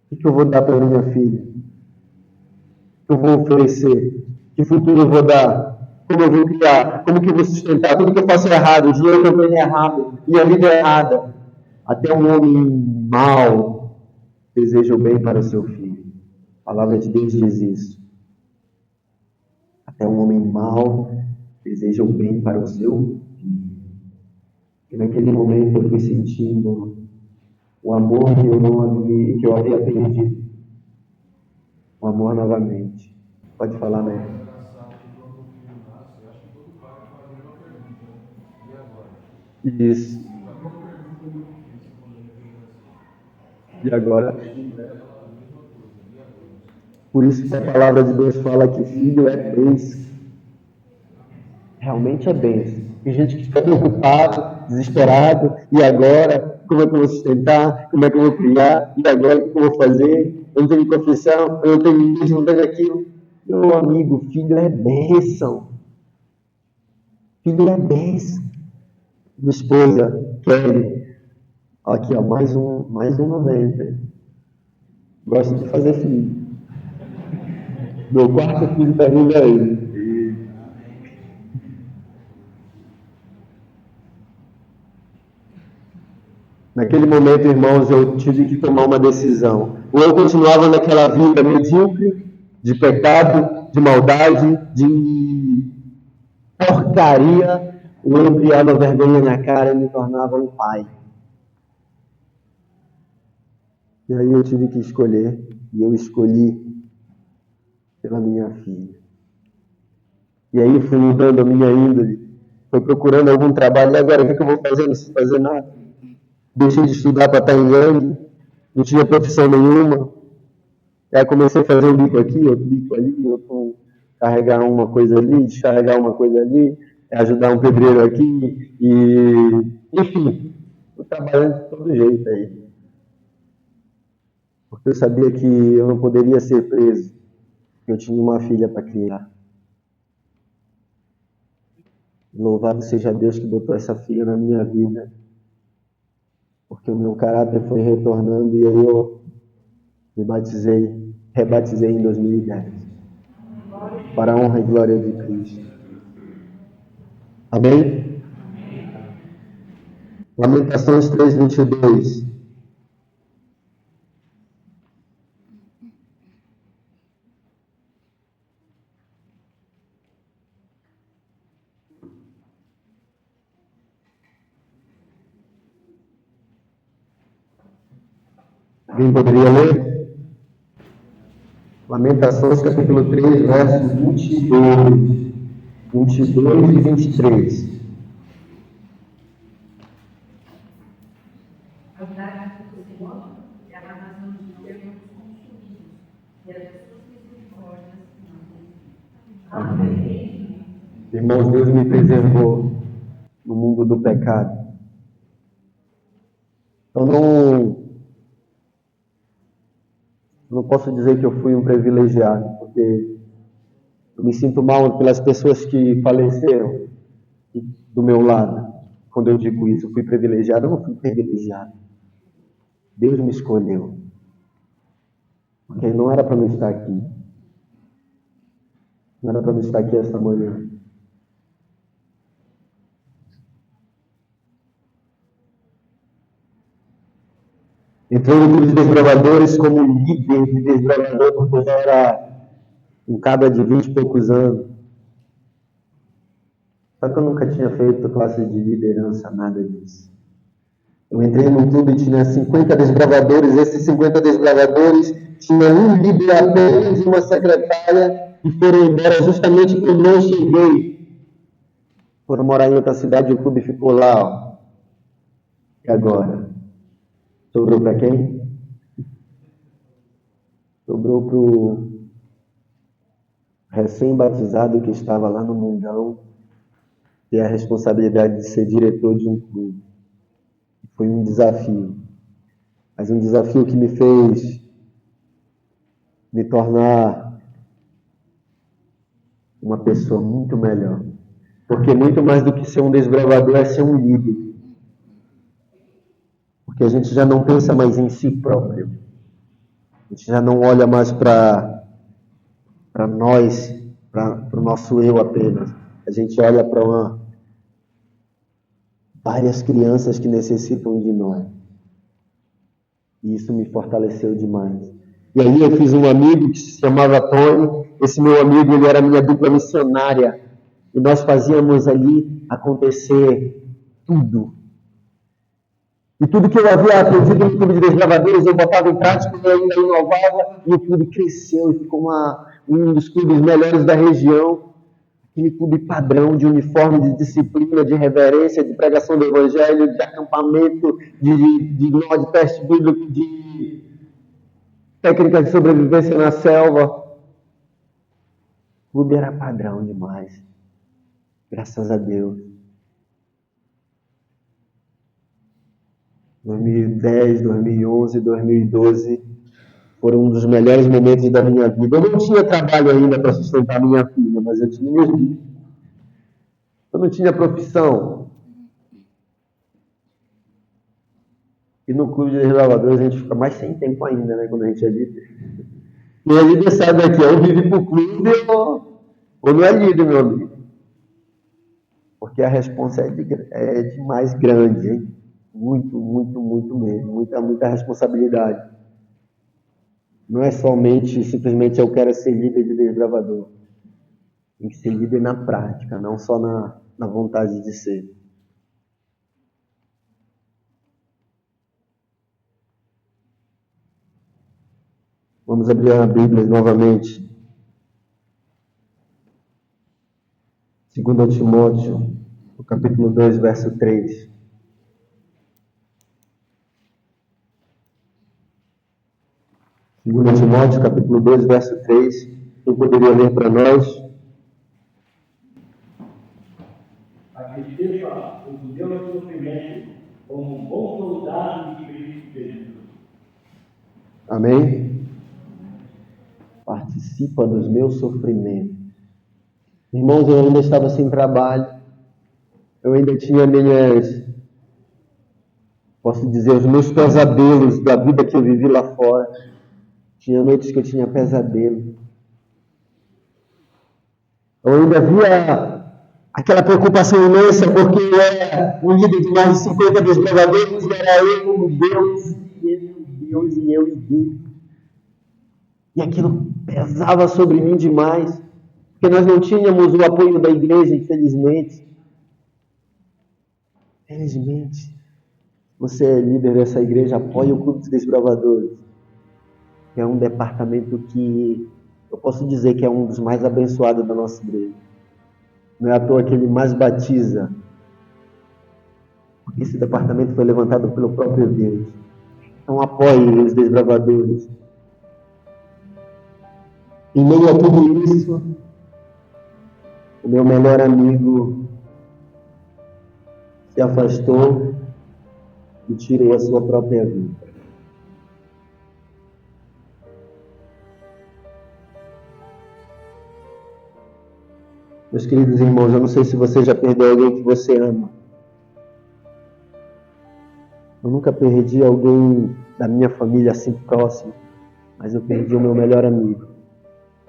S3: O que eu vou dar para minha filha? O que eu vou oferecer? Que futuro eu vou dar? Como eu vou criar? Como que eu vou sustentar? Tudo que eu faço é errado, o dinheiro que eu ganho é errado, minha vida é errada. Até um homem mau deseja o bem para o seu filho. A palavra de Deus diz isso. Até um homem mau deseja o bem para o seu filho. E naquele momento eu fui sentindo o amor que eu não havia, que eu havia perdido. O amor novamente. Pode falar, né? Isso. E agora? Por isso que a palavra de Deus fala que filho é bênção. Realmente é bênção. Tem gente que fica preocupado, desesperado. E agora? Como é que eu vou sustentar? Como é que eu vou criar? E agora? O que eu vou fazer? Eu não tenho profissão, eu não tenho isso, não tenho aquilo. Meu amigo, filho é bênção. Filho é bênção. Minha esposa, Kelly. Aqui, ó, mais um 90. Gosto de fazer filho. Meu quarto filho está vindo aí. Naquele momento, irmãos, eu tive que tomar uma decisão. Ou eu continuava naquela vida medíocre, de pecado, de maldade, de porcaria, ou eu criava vergonha na cara e me tornava um pai. E aí eu tive que escolher, e eu escolhi pela minha filha. E aí fui mudando a minha índole, fui procurando algum trabalho, e agora o que eu vou fazer? Não sei fazer nada. Deixei de estudar para estar em gangue, não tinha profissão nenhuma. Aí comecei a fazer um bico aqui, outro bico ali, outro carregar uma coisa ali, descarregar uma coisa ali, ajudar um pedreiro aqui, e enfim, fui trabalhando de todo jeito aí. Porque eu sabia que eu não poderia ser preso, que eu tinha uma filha para criar. Louvado seja Deus que botou essa filha na minha vida, porque o meu caráter foi retornando e aí eu me rebatizei em 2010, para a honra e glória de Cristo. Amém? Lamentações 3:22. Alguém poderia ler? Lamentações, capítulo 3, versos 22 e 23.
S4: A verdade do Senhor é a razão de não sermos consumidos, pelas suas misericórdias não. Amém.
S3: Irmãos, Deus me preservou no mundo do pecado. Eu não posso dizer que eu fui um privilegiado, porque eu me sinto mal pelas pessoas que faleceram do meu lado. Quando eu digo isso, eu fui privilegiado, eu não fui privilegiado. Deus me escolheu. Porque não era para eu estar aqui. Não era para eu estar aqui esta manhã. Entrei no grupo de desbravadores como líder de desbravador, porque eu já era um cabra de 20 e poucos anos. Só que eu nunca tinha feito classe de liderança, nada disso. Eu entrei num clube e tinha 50 desbravadores, esses 50 desbravadores tinham um líder apenas e uma secretária e foram embora justamente porque eu não cheguei. Foram morar em outra cidade e o clube ficou lá. Ó. E agora? Sobrou para quem? Sobrou para o recém-batizado que estava lá no mundão, ter a responsabilidade de ser diretor de um clube. Foi um desafio, mas um desafio que me fez me tornar uma pessoa muito melhor. Porque muito mais do que ser um desbravador é ser um líder. Porque a gente já não pensa mais em si próprio. A gente já não olha mais para nós, para o nosso eu apenas. A gente olha para várias crianças que necessitam de nós. E isso me fortaleceu demais. E aí eu fiz um amigo que se chamava Tony. Esse meu amigo, ele era minha dupla missionária. E nós fazíamos ali acontecer tudo. E tudo que eu havia aprendido no clube de desbravadores, eu botava em prática, eu ainda inovava, e o clube cresceu e ficou um dos clubes melhores da região. Aquele clube padrão de uniforme, de disciplina, de reverência, de pregação do evangelho, de acampamento, de nó de teste bíblico, de técnica de sobrevivência na selva. O clube era padrão demais. Graças a Deus. 2010, 2011, 2012 foram um dos melhores momentos da minha vida. Eu não tinha trabalho ainda para sustentar minha filha, mas eu tinha meus filhos. Eu não tinha profissão. E no clube de desbravadores a gente fica mais sem tempo ainda, né? Quando a gente é líder. E a líder sabe aqui, ou vive pro clube ou não é líder, meu amigo. Porque a responsa é demais grande, hein? Muito, muito, muito mesmo. Muita responsabilidade. Não é simplesmente eu quero ser líder de desbravador. Tem que ser líder na prática, não só na vontade de ser. Vamos abrir a Bíblia novamente. 2 Timóteo, no capítulo 2, verso 3. Segundo Timóteo, capítulo 2, verso 3. Quem poderia ler para nós?
S5: Participa o meu sofrimento como um bom soldado de Cristo Jesus.
S3: Amém? Participa dos meus sofrimentos. Irmãos, eu ainda estava sem trabalho. Eu ainda tinha posso dizer, os meus pesadelos da vida que eu vivi lá fora. Tinha noites que eu tinha pesadelo. Eu ainda via aquela preocupação imensa, porque eu era um líder de mais de 50 desbravadores, era eu como Deus, e eu e Deus. E aquilo pesava sobre mim demais, porque nós não tínhamos o apoio da igreja, infelizmente. Felizmente, você é líder dessa igreja, apoia o Clube dos Desbravadores, que é um departamento que eu posso dizer que é um dos mais abençoados da nossa igreja. Não é à toa que ele mais batiza, porque esse departamento foi levantado pelo próprio Deus. Então apoie os desbravadores. Em meio a tudo isso, o meu melhor amigo se afastou e tirou a sua própria vida. Meus queridos irmãos, eu não sei se você já perdeu alguém que você ama. Eu nunca perdi alguém da minha família assim próximo, mas eu perdi o meu melhor amigo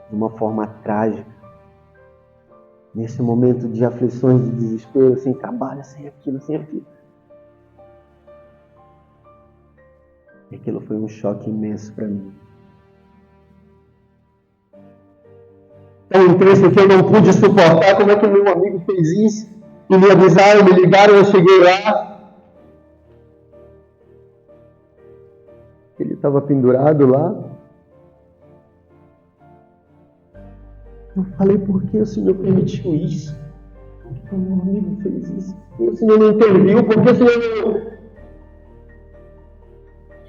S3: de uma forma trágica. Nesse momento de aflições, de desespero, sem trabalho, sem aquilo. E aquilo foi um choque imenso para mim. Tão intenso que eu não pude suportar. Como é que meu amigo fez isso? E me avisaram, me ligaram, eu cheguei lá. Ele estava pendurado lá. Eu falei, por que o Senhor permitiu isso? Por que o meu amigo fez isso? Por que o Senhor não interviu? Por que o Senhor não...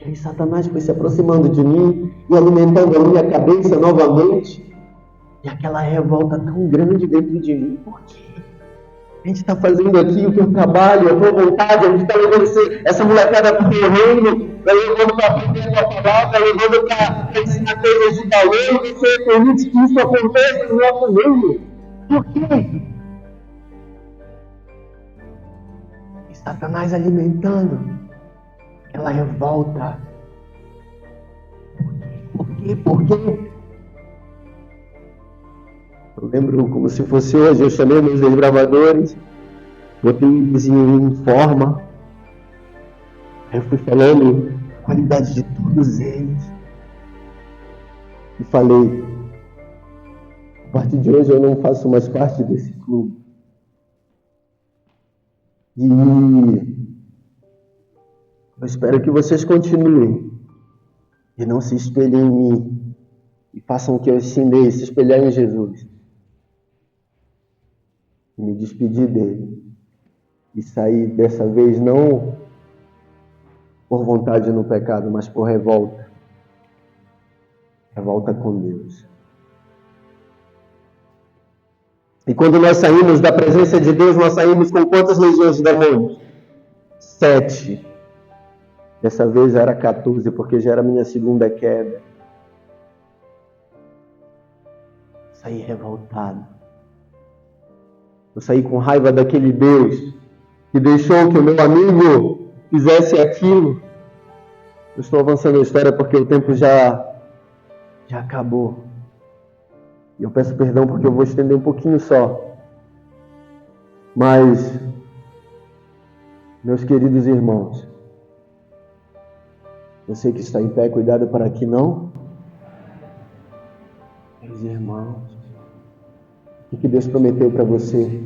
S3: E aí Satanás foi se aproximando de mim e alimentando a minha cabeça novamente. E aquela revolta tão grande dentro de mim. Por quê? A gente está fazendo aqui o teu trabalho, a tua vontade, a gente está levando essa molecada para o teu reino, está levando para aprender a tua palavra, está levando para ensinar coisas de valor, e você permite que isso aconteça no nosso meio. Por quê? E Satanás alimentando aquela revolta. Por quê? Por quê? Eu lembro como se fosse hoje, eu chamei meus desbravadores, botei eles em forma, aí eu fui falando a qualidade de todos eles, e falei, a partir de hoje eu não faço mais parte desse clube, e eu espero que vocês continuem, e não se espelhem em mim, e façam o que eu ensinei, se espelhar em Jesus. E me despedi dele. E saí dessa vez não por vontade no pecado, mas por revolta. Revolta com Deus. E quando nós saímos da presença de Deus, nós saímos com quantas legiões de demônios? 7. Dessa vez era 14, porque já era a minha segunda queda. Saí revoltado. Eu saí com raiva daquele Deus que deixou que o meu amigo fizesse aquilo. Eu estou avançando a história porque o tempo já acabou. E eu peço perdão porque eu vou estender um pouquinho só. Mas, meus queridos irmãos, você que está em pé, cuidado para que não. Meus irmãos, o que Deus prometeu para você?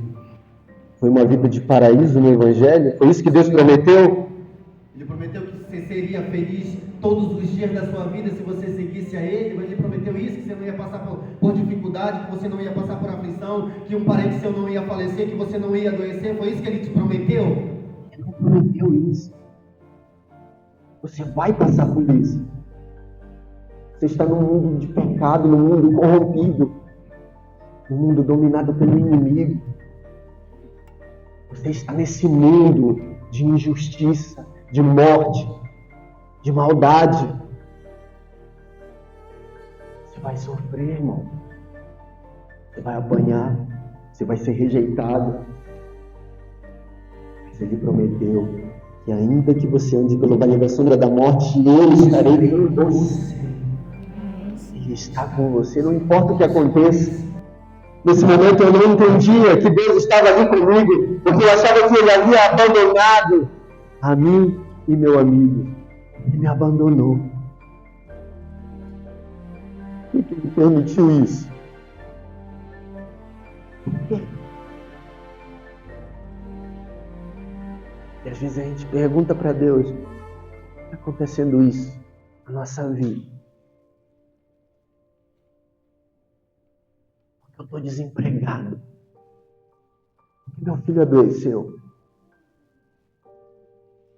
S3: Foi uma vida de paraíso no Evangelho? Foi isso que Deus prometeu?
S1: Ele prometeu que você seria viveria feliz todos os dias da sua vida se você seguisse a Ele. Ele prometeu isso, que você não ia passar por dificuldade, que você não ia passar por aflição, que um parente seu não ia falecer, que você não ia adoecer. Foi isso que Ele te prometeu?
S3: Ele não prometeu isso. Você vai passar por isso. Você está num mundo de pecado, num mundo corrompido, num mundo dominado pelo inimigo. Você está nesse mundo de injustiça, de morte, de maldade. Você vai sofrer, irmão. Você vai apanhar, você vai ser rejeitado. Mas Ele prometeu que ainda que você ande pelo vale da sombra da morte, eu estarei com você. Ele está com você, não importa o que aconteça. Nesse momento eu não entendia que Deus estava ali comigo, porque eu achava que Ele havia abandonado a mim e meu amigo. Ele me abandonou. Por que Ele permitiu isso? Por quê? E às vezes a gente pergunta para Deus: por que está acontecendo isso na nossa vida? Porque eu estou desempregado. Porque meu filho adoeceu.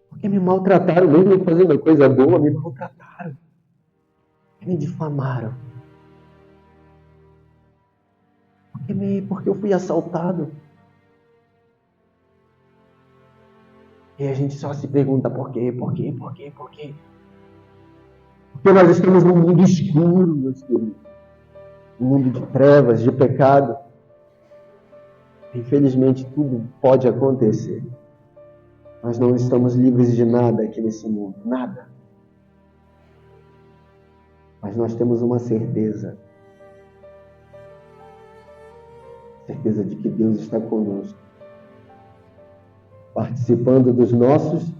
S3: Porque me maltrataram, mesmo fazendo coisa boa, me maltrataram. Me difamaram. Porque eu fui assaltado. E a gente só se pergunta por quê? Porque nós estamos num mundo escuro, meus queridos. Um mundo de trevas, de pecado. Infelizmente, tudo pode acontecer. Nós não estamos livres de nada aqui nesse mundo. Nada. Mas nós temos uma certeza. Certeza de que Deus está conosco. Participando dos nossos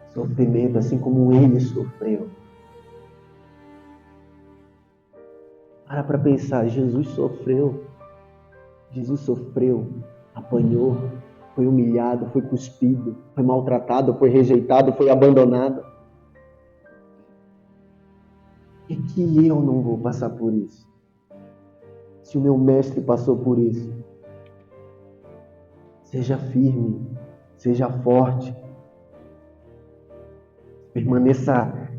S3: sofrimentos, assim como Ele sofreu. Para pensar, Jesus sofreu, apanhou, foi humilhado, foi cuspido, foi maltratado, foi rejeitado, foi abandonado. E que eu não vou passar por isso? Se o meu mestre passou por isso. Seja firme, seja forte. Permaneça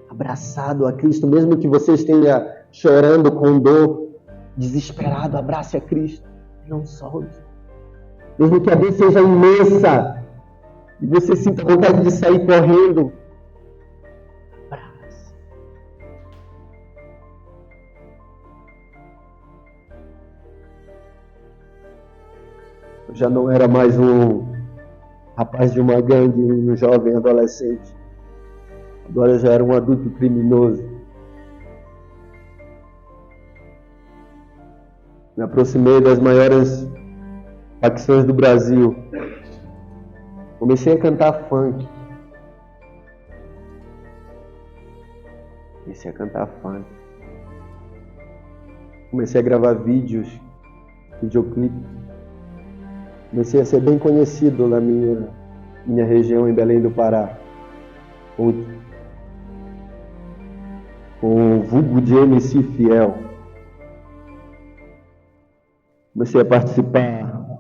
S3: abraçado a Cristo, mesmo que você esteja chorando com dor, desesperado, abrace a Cristo e não solte. Mesmo que a dor seja imensa e você sinta vontade de sair correndo, abrace. Eu já não era mais um rapaz de uma gangue, um jovem adolescente. Agora eu já era um adulto criminoso. Me aproximei das maiores facções do Brasil. Comecei a cantar funk. Comecei a gravar videoclipe. Comecei a ser bem conhecido na minha região, em Belém do Pará. Com o vulgo de MC Fiel. Comecei a participar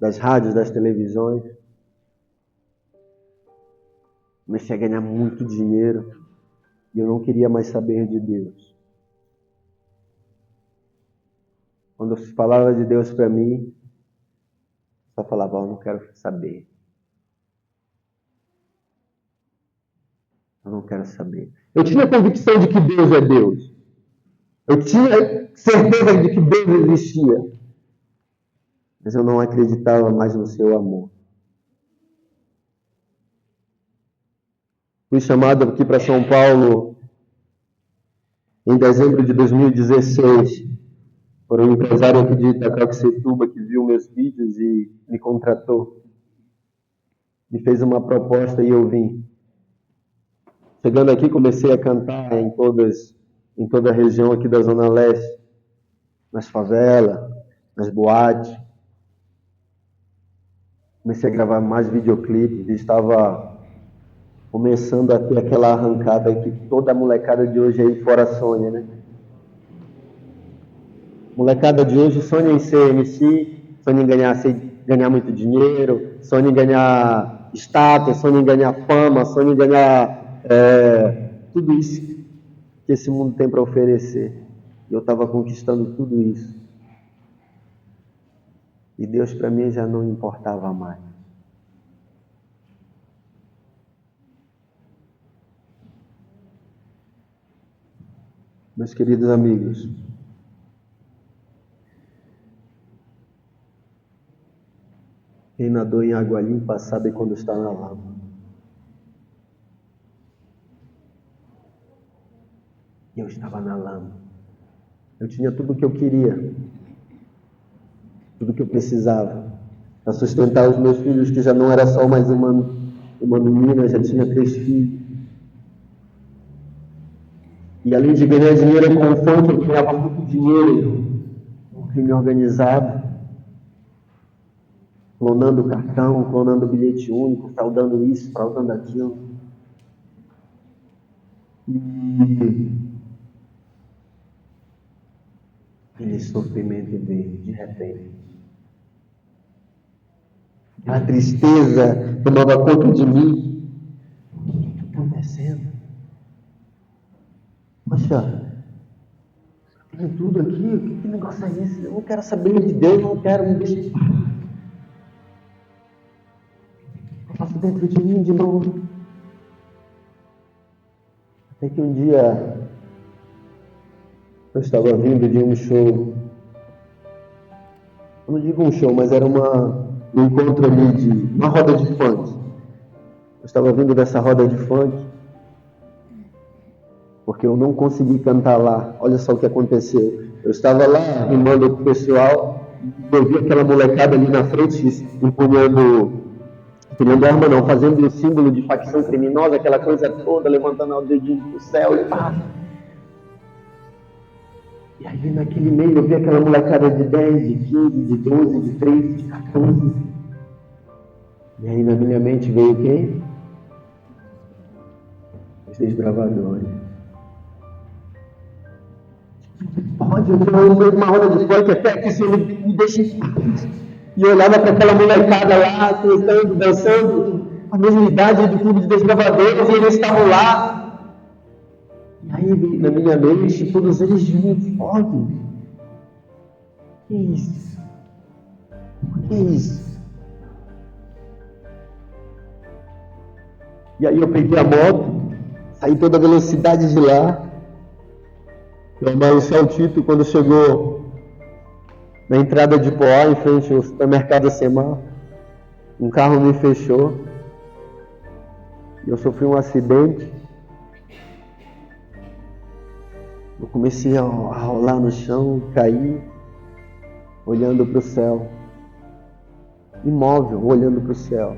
S3: das rádios, das televisões. Comecei a ganhar muito dinheiro. E eu não queria mais saber de Deus. Quando se falava de Deus para mim, só falava, eu não quero saber. Eu não quero saber. Eu tinha a convicção de que Deus é Deus. Eu tinha certeza de que Deus existia. Mas eu não acreditava mais no seu amor. Fui chamado aqui para São Paulo em dezembro de 2016 por um empresário aqui de Itaquaquecetuba que viu meus vídeos e me contratou. Me fez uma proposta e eu vim. Chegando aqui, comecei a cantar em toda a região aqui da Zona Leste, nas favelas, nas boates. Comecei a gravar mais videoclipes e estava começando a ter aquela arrancada que toda a molecada de hoje aí fora sonha, né? Molecada de hoje sonha em ser MC, sonha em ganhar muito dinheiro, sonha em ganhar status, sonha em ganhar fama, sonha em ganhar tudo isso que esse mundo tem para oferecer. E eu estava conquistando tudo isso. E Deus para mim já não importava mais. Meus queridos amigos, quem nadou em água limpa sabe quando está na lama. E eu estava na lama. Eu tinha tudo o que eu queria, tudo o que eu precisava, para sustentar os meus filhos, que já não era só mais uma menina, já tinha 3 filhos. E além de ganhar dinheiro com o funk, eu ganhava muito dinheiro com crime organizado, clonando cartão, clonando bilhete único, fraudando isso, fraudando aquilo. E aquele sofrimento veio de repente. A tristeza tomava conta de mim. O que está acontecendo? Poxa, tem tudo aqui, que negócio é esse? Eu não quero saber de Deus, eu não quero me deixar. Eu faço dentro de mim de novo. Até que um dia eu estava vindo de um show. Eu não digo um show, mas era um encontro ali de uma roda de funk. Eu estava vindo dessa roda de funk porque eu não consegui cantar lá. Olha só o que aconteceu. Eu estava lá rimando com o pessoal, eu vi aquela molecada ali na frente empunhando arma não, fazendo o símbolo de facção criminosa, aquela coisa toda, levantando o dedinho pro céu e pá. E aí naquele meio eu vi aquela molecada de 10, de 15, de 12, de 13, de 14. E aí na minha mente veio quem? Os desbravadores. Pode, eu estou no meio de uma roda de funk, até que isso me deixa em paz. E eu olhava para aquela molecada lá, cantando, dançando, a mesma idade do clube de desbravadores, e eles estavam lá. E aí, na minha mente, todos eles juntos, pode. Que isso? Que isso? E aí eu peguei a moto, saí toda a velocidade de lá. Eu amancei o Tito quando chegou na entrada de Poá, em frente ao supermercado Semar. Um carro me fechou. E eu sofri um acidente. Eu comecei a rolar no chão, cair, olhando para o céu. Imóvel, olhando para o céu.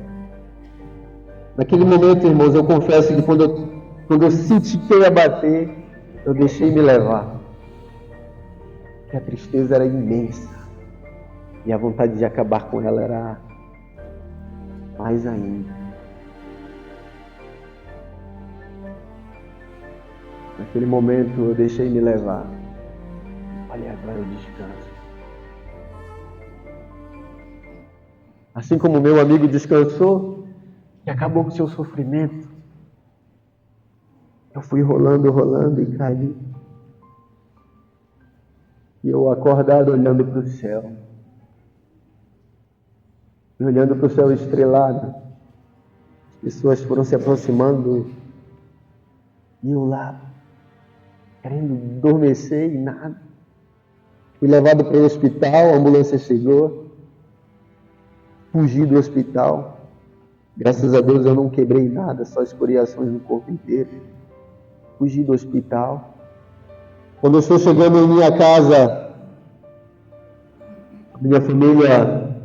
S3: Naquele momento, irmãos, eu confesso que quando eu senti que eu ia bater, eu deixei me levar. Porque a tristeza era imensa. E a vontade de acabar com ela era mais ainda. Naquele momento eu deixei me levar. Olha, agora eu descanso. Assim como meu amigo descansou e acabou com o seu sofrimento, eu fui rolando e caí. E eu acordado olhando para o céu. E olhando para o céu estrelado. As pessoas foram se aproximando. E eu lá, querendo adormecer e nada. Fui levado para o hospital, a ambulância chegou. Fugi do hospital. Graças a Deus eu não quebrei nada, só escoriações no corpo inteiro. Fugi do hospital. Quando eu estou chegando em minha casa, a minha família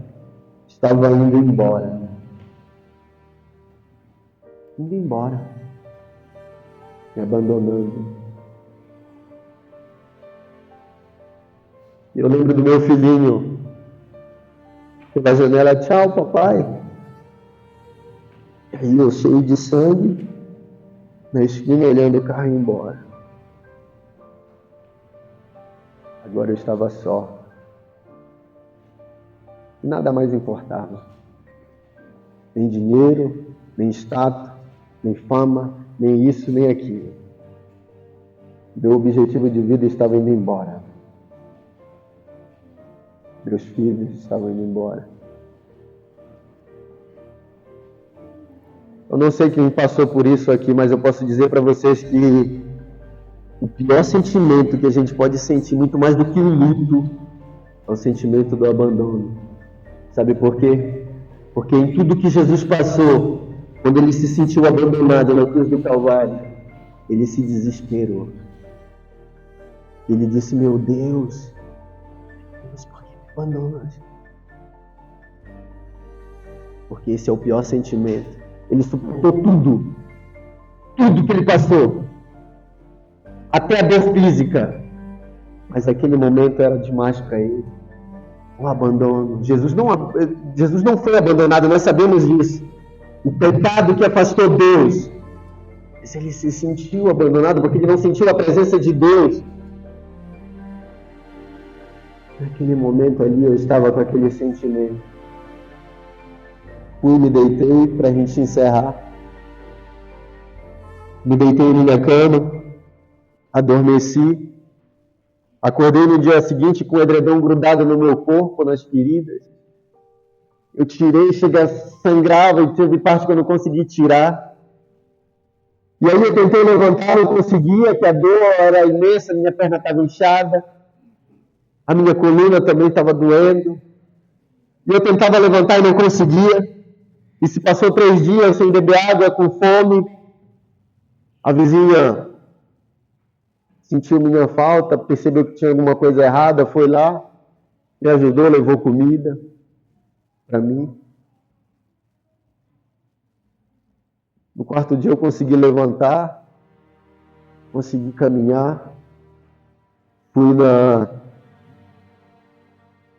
S3: estava indo embora. Indo embora. Me abandonando. Eu lembro do meu filhinho pela janela, tchau papai. E aí eu cheio de sangue, na esquina olhando o carro ir embora. Agora eu estava só. E nada mais importava. Nem dinheiro, nem status, nem fama, nem isso, nem aquilo. Meu objetivo de vida estava indo embora. Meus filhos estavam indo embora. Eu não sei quem passou por isso aqui, mas eu posso dizer para vocês que o pior sentimento que a gente pode sentir, muito mais do que o luto, é o sentimento do abandono. Sabe por quê? Porque em tudo que Jesus passou, quando ele se sentiu abandonado na cruz do Calvário, ele se desesperou. Ele disse: meu Deus, por que me abandonas? Porque esse é o pior sentimento. Ele suportou tudo que ele passou, até a dor física. Mas aquele momento era demais para ele. O abandono. Jesus não foi abandonado, nós sabemos disso. O pecado que afastou Deus. Mas ele se sentiu abandonado porque ele não sentiu a presença de Deus. Naquele momento ali eu estava com aquele sentimento. Fui, me deitei para a gente encerrar. Me deitei na minha cama, adormeci. Acordei no dia seguinte com o edredom grudado no meu corpo, nas feridas. Eu tirei, chega, sangrava e teve parte que eu não consegui tirar. E aí eu tentei levantar, não conseguia, que a dor era imensa, minha perna estava inchada. A minha coluna também estava doendo. E eu tentava levantar e não conseguia. E se passou 3 dias sem beber água, com fome. A vizinha sentiu minha falta, percebeu que tinha alguma coisa errada, foi lá, me ajudou, levou comida para mim. No 4º dia eu consegui levantar, consegui caminhar. Fui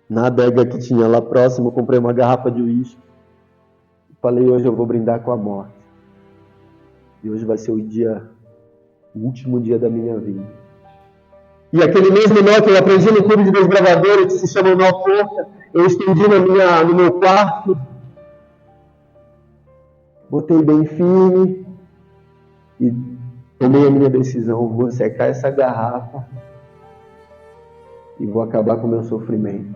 S3: na adega que tinha lá próximo, comprei uma garrafa de uísque. Falei: hoje eu vou brindar com a morte. E hoje vai ser o último dia da minha vida. E aquele mesmo nó que eu aprendi no clube de desbravadores, que se chama nó força, eu estendi no meu quarto, botei bem firme e tomei a minha decisão: vou secar essa garrafa e vou acabar com o meu sofrimento.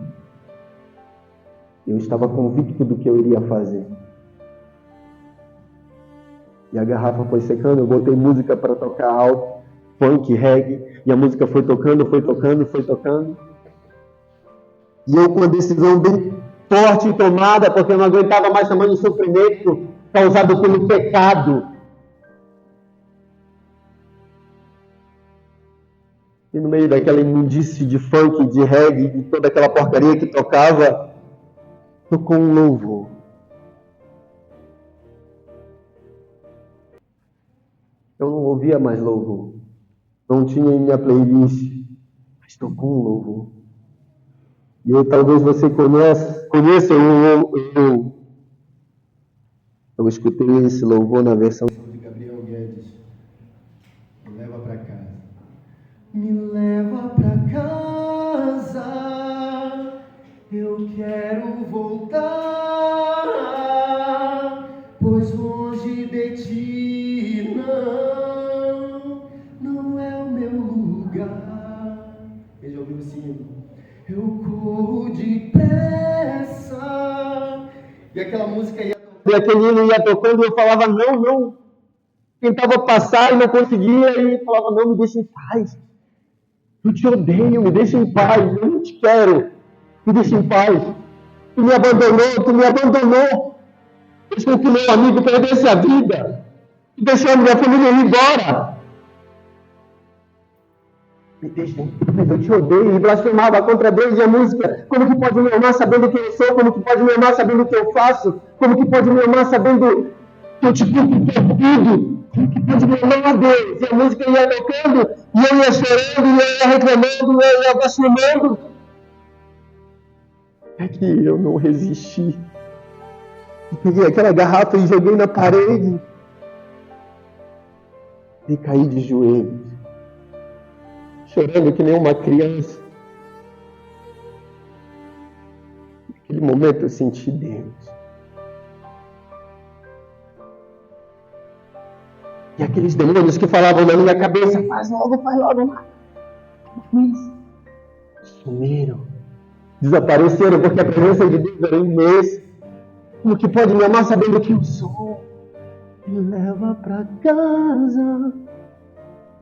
S3: Eu estava convicto do que eu iria fazer. E a garrafa foi secando, eu botei música para tocar alto, funk, reggae, e a música foi tocando. E eu com a decisão bem forte e tomada, porque eu não aguentava mais tamanho sofrimento causado pelo pecado. E no meio daquela imundície de funk, de reggae, de toda aquela porcaria que tocava, tocou um louvor. Eu não ouvia mais louvor. Não tinha em minha playlist, mas tocou um louvor. E talvez você conheça eu escutei esse louvor na versão
S1: de Gabriel Guedes. Me leva para casa. Me leva para casa. Eu quero voltar, pois longe de ti não é o meu lugar. Ele já ouviu esse hino? Eu corro depressa. E aquela música ia tocando.
S3: E aquele hino ia tocando e eu falava: não. Tentava passar e não conseguia. E falava: não, me deixa em paz. Eu te odeio, me deixa em paz. Eu não te quero. Me deixa em paz. Tu me abandonou. Fez com que meu amigo perdesse a vida. Tu deixou a minha família ir embora. Me deixa em paz, eu te odeio. E blasfemava contra Deus e a música. Como que pode me amar sabendo quem eu sou? Como que pode me amar sabendo o que eu faço? Como que pode me amar sabendo que eu te culpo por tudo? Como que pode me amar, Deus? E a música ia tocando, e eu ia chorando, e eu ia reclamando, e eu ia blasfemando. É que eu não resisti. E peguei aquela garrafa e joguei na parede. e caí de joelhos, chorando que nem uma criança. Naquele momento eu senti Deus. E aqueles demônios que falavam na minha cabeça, faz logo, sumiram, desapareceram, porque a presença de Deus era imensa. Como que pode me amar sabendo que eu sou? Me leva pra casa,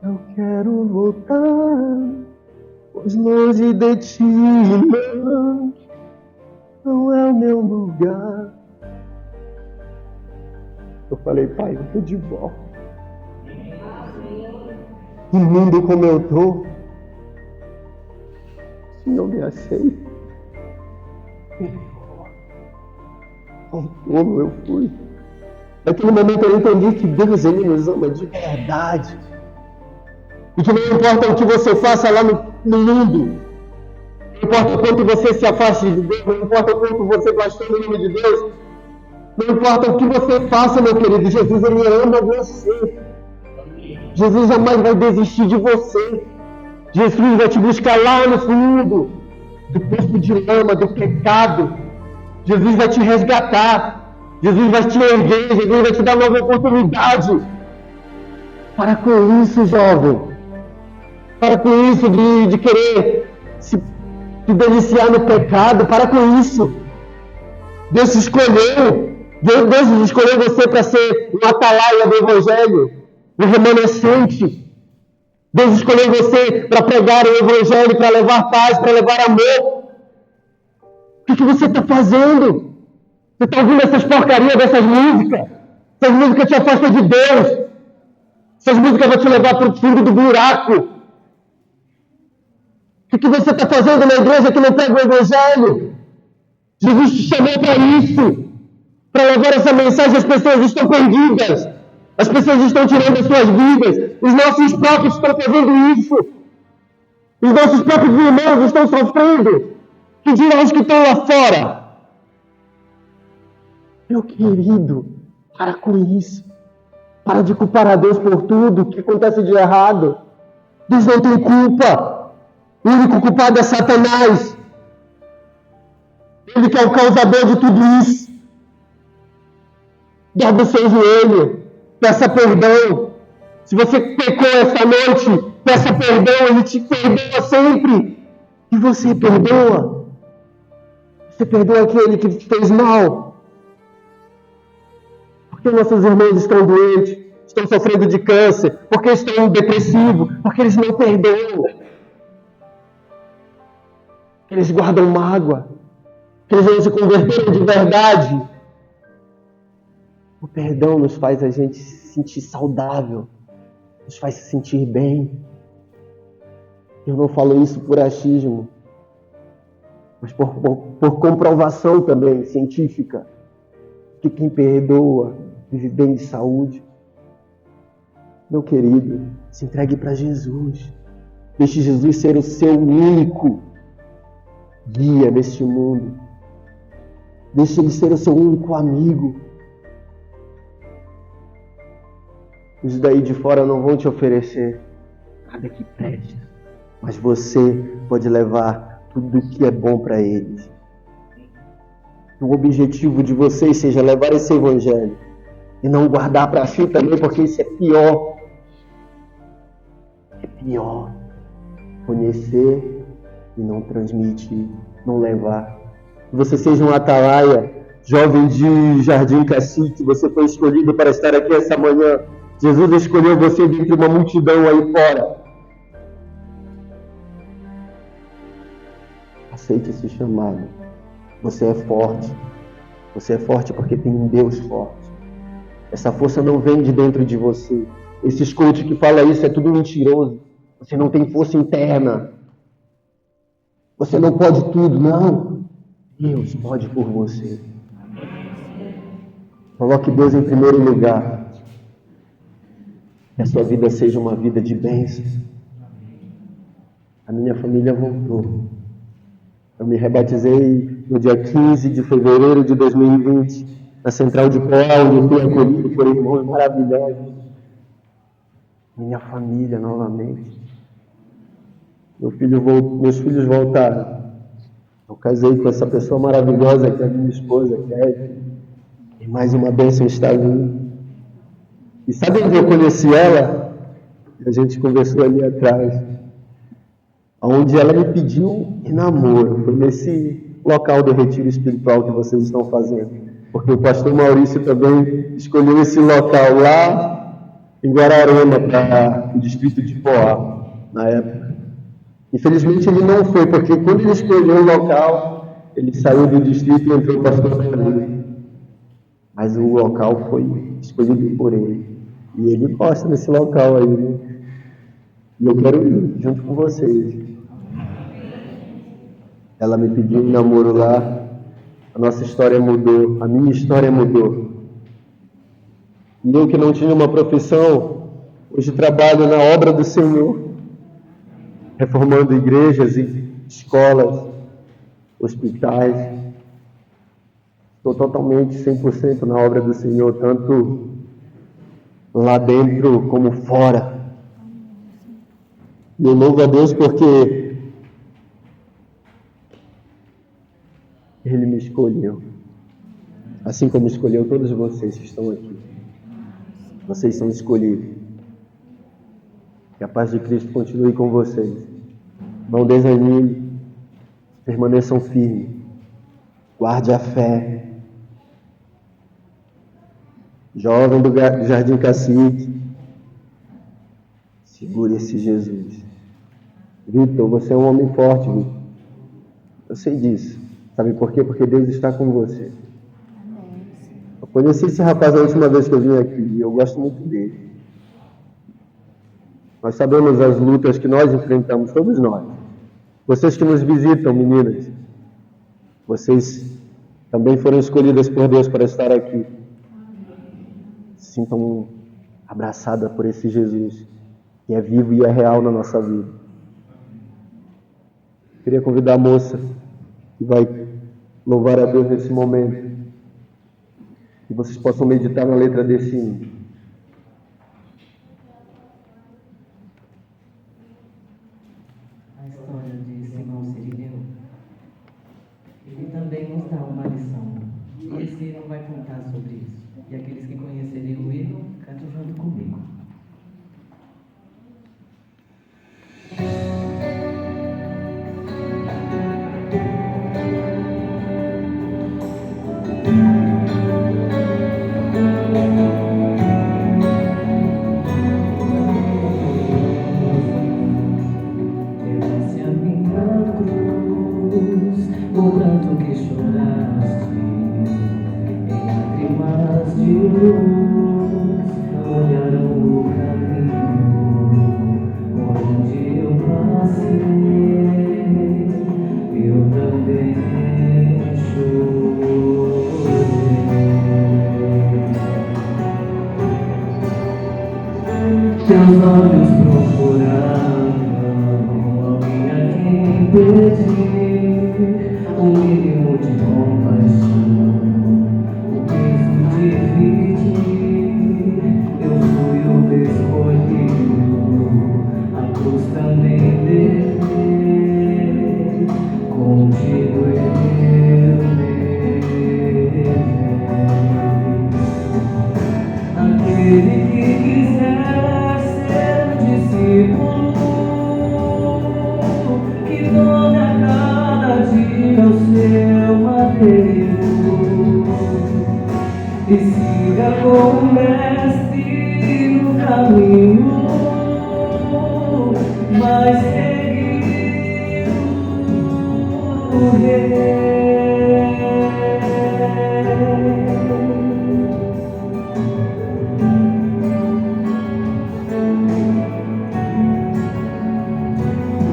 S3: eu quero voltar, pois longe de ti não é o meu lugar. Eu falei, Pai, eu tô de volta. No mundo como eu tô, se não me aceita, como eu fui. Naquele momento eu entendi que Deus, Ele nos ama de verdade. E que não importa o que você faça lá no mundo, não importa o quanto você se afaste de Deus, não importa o quanto você blasfeme no nome de Deus, não importa o que você faça, meu querido, Jesus, Ele ama você. Jesus jamais vai desistir de você. Jesus vai te buscar lá no fundo do poço de lama, do pecado. Jesus vai te resgatar. Jesus vai te erguer. Jesus vai te dar nova oportunidade. Para com isso, jovem. Para com isso de querer se deliciar no pecado. Para com isso. Deus te escolheu. Deus escolheu você para ser um atalaia do Evangelho, um remanescente. Deus escolheu você para pregar o Evangelho, para levar paz, para levar amor. O que você está fazendo? Você está ouvindo essas porcarias dessas músicas? Essas músicas te afastam de Deus. Essas músicas vão te levar para o fundo do buraco. O que você está fazendo na igreja que não prega o Evangelho? Jesus te chamou para isso. Para levar essa mensagem, as pessoas estão perdidas. As pessoas estão tirando as suas vidas. Os nossos próprios estão fazendo isso. Os nossos próprios irmãos estão sofrendo. Que dirão os que estão lá fora? Meu querido, para com isso. Para de culpar a Deus por tudo que acontece de errado. Deus não tem culpa. O único culpado é Satanás. Ele que é o causador de tudo isso. Dobre o seu joelho. Peça perdão. Se você pecou essa noite, peça perdão. Ele te perdoa sempre. E você perdoa. Você perdoa aquele que te fez mal. Porque nossos irmãos estão doentes, estão sofrendo de câncer, porque estão depressivos, porque eles não perdoam. Eles guardam mágoa. Que eles não se converteram de verdade. O perdão nos faz a gente se sentir saudável, nos faz se sentir bem. Eu não falo isso por achismo, mas por comprovação também científica, que quem perdoa vive bem de saúde. Meu querido, se entregue para Jesus. Deixe Jesus ser o seu único guia neste mundo. Deixe Ele ser o seu único amigo. Os daí de fora não vão te oferecer nada que preste, mas você pode levar tudo o que é bom para eles. O objetivo de vocês seja levar esse Evangelho e não guardar para si também, porque isso é pior. É pior conhecer e não transmitir, não levar. Que você seja um atalaia, jovem de Jardim Cacique, você foi escolhido para estar aqui essa manhã. Jesus escolheu você dentre uma multidão aí fora. Aceite esse chamado. Você é forte. Você é forte porque tem um Deus forte. Essa força não vem de dentro de você. Esses coach que falam isso é tudo mentiroso. Você não tem força interna. Você não pode tudo, não. Deus pode por você. Coloque Deus em primeiro lugar. Que a sua vida seja uma vida de bênçãos. A minha família voltou. Eu me rebatizei no dia 15 de fevereiro de 2020, na Central de Poá, onde eu fui acolhido por irmãos maravilhosos. minha família novamente. Meus filhos voltaram. Eu casei com essa pessoa maravilhosa que é a minha esposa, Kelly. E mais uma bênção está vindo. E sabe onde eu conheci ela? A gente conversou ali atrás. Onde ela me pediu em namoro. Foi nesse local do retiro espiritual que vocês estão fazendo. Porque o pastor Maurício também escolheu esse local lá em Guararema, para o distrito de Poá, na época. Infelizmente ele não foi, porque quando ele escolheu o local, ele saiu do distrito e entrou o pastor Maurício. Mas o local foi escolhido por ele. E ele gosta desse local aí, né? E eu quero ir junto com vocês. Ela me pediu um namoro lá. A nossa história mudou. A minha história mudou. E eu que não tinha uma profissão, hoje trabalho na obra do Senhor, reformando igrejas e escolas, hospitais. Estou totalmente 100% na obra do Senhor, tanto lá dentro como fora. E eu louvo a Deus porque Ele me escolheu, assim como escolheu todos vocês que estão aqui. Vocês são escolhidos. Que a paz de Cristo continue com vocês. Não desanime, permaneçam firmes, guarde a fé. Jovem do Jardim Cacique, segure esse Jesus. Vitor, você é um homem forte, Vitor. Eu sei disso. Sabe por quê? Porque Deus está com você. Eu conheci esse rapaz a última vez que eu vim aqui e eu gosto muito dele. Nós sabemos as lutas que nós enfrentamos, todos nós. Vocês que nos visitam, meninas, vocês também foram escolhidas por Deus para estar aqui. Sintam abraçada por esse Jesus que é vivo e é real na nossa vida. Queria convidar a moça que vai louvar a Deus nesse momento. Que vocês possam meditar na letra desse hino.
S6: A história de Simão Sirineu, ele também nos dá uma lição. E esse hino vai contar sobre isso. E aqueles que conhecerem o hino, cantem junto comigo. Leva-se a minha cruz, o pranto que choraste, em lágrimas de luz, olharam o caminho por onde eu passei, eu também chorei. Teus olhos procuravam alguém a quem pedir um mínimo de compaixão, o peso dividir. Eu fui o escolhido, a cruz também levei, contigo eu levei. Aquele que quiser ser discípulo, que tome a cada dia o seu madeiro e siga com o mestre no caminho, vai seguir o rei.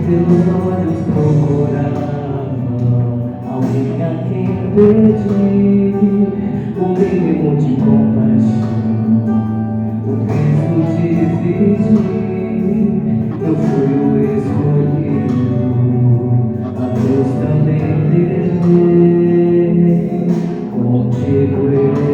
S6: Teus olhos procuravam alguém a quem pedir um mínimo de compaixão, o peso dividir. Eu fui o escolhido, a cruz também levei, contigo eu levei.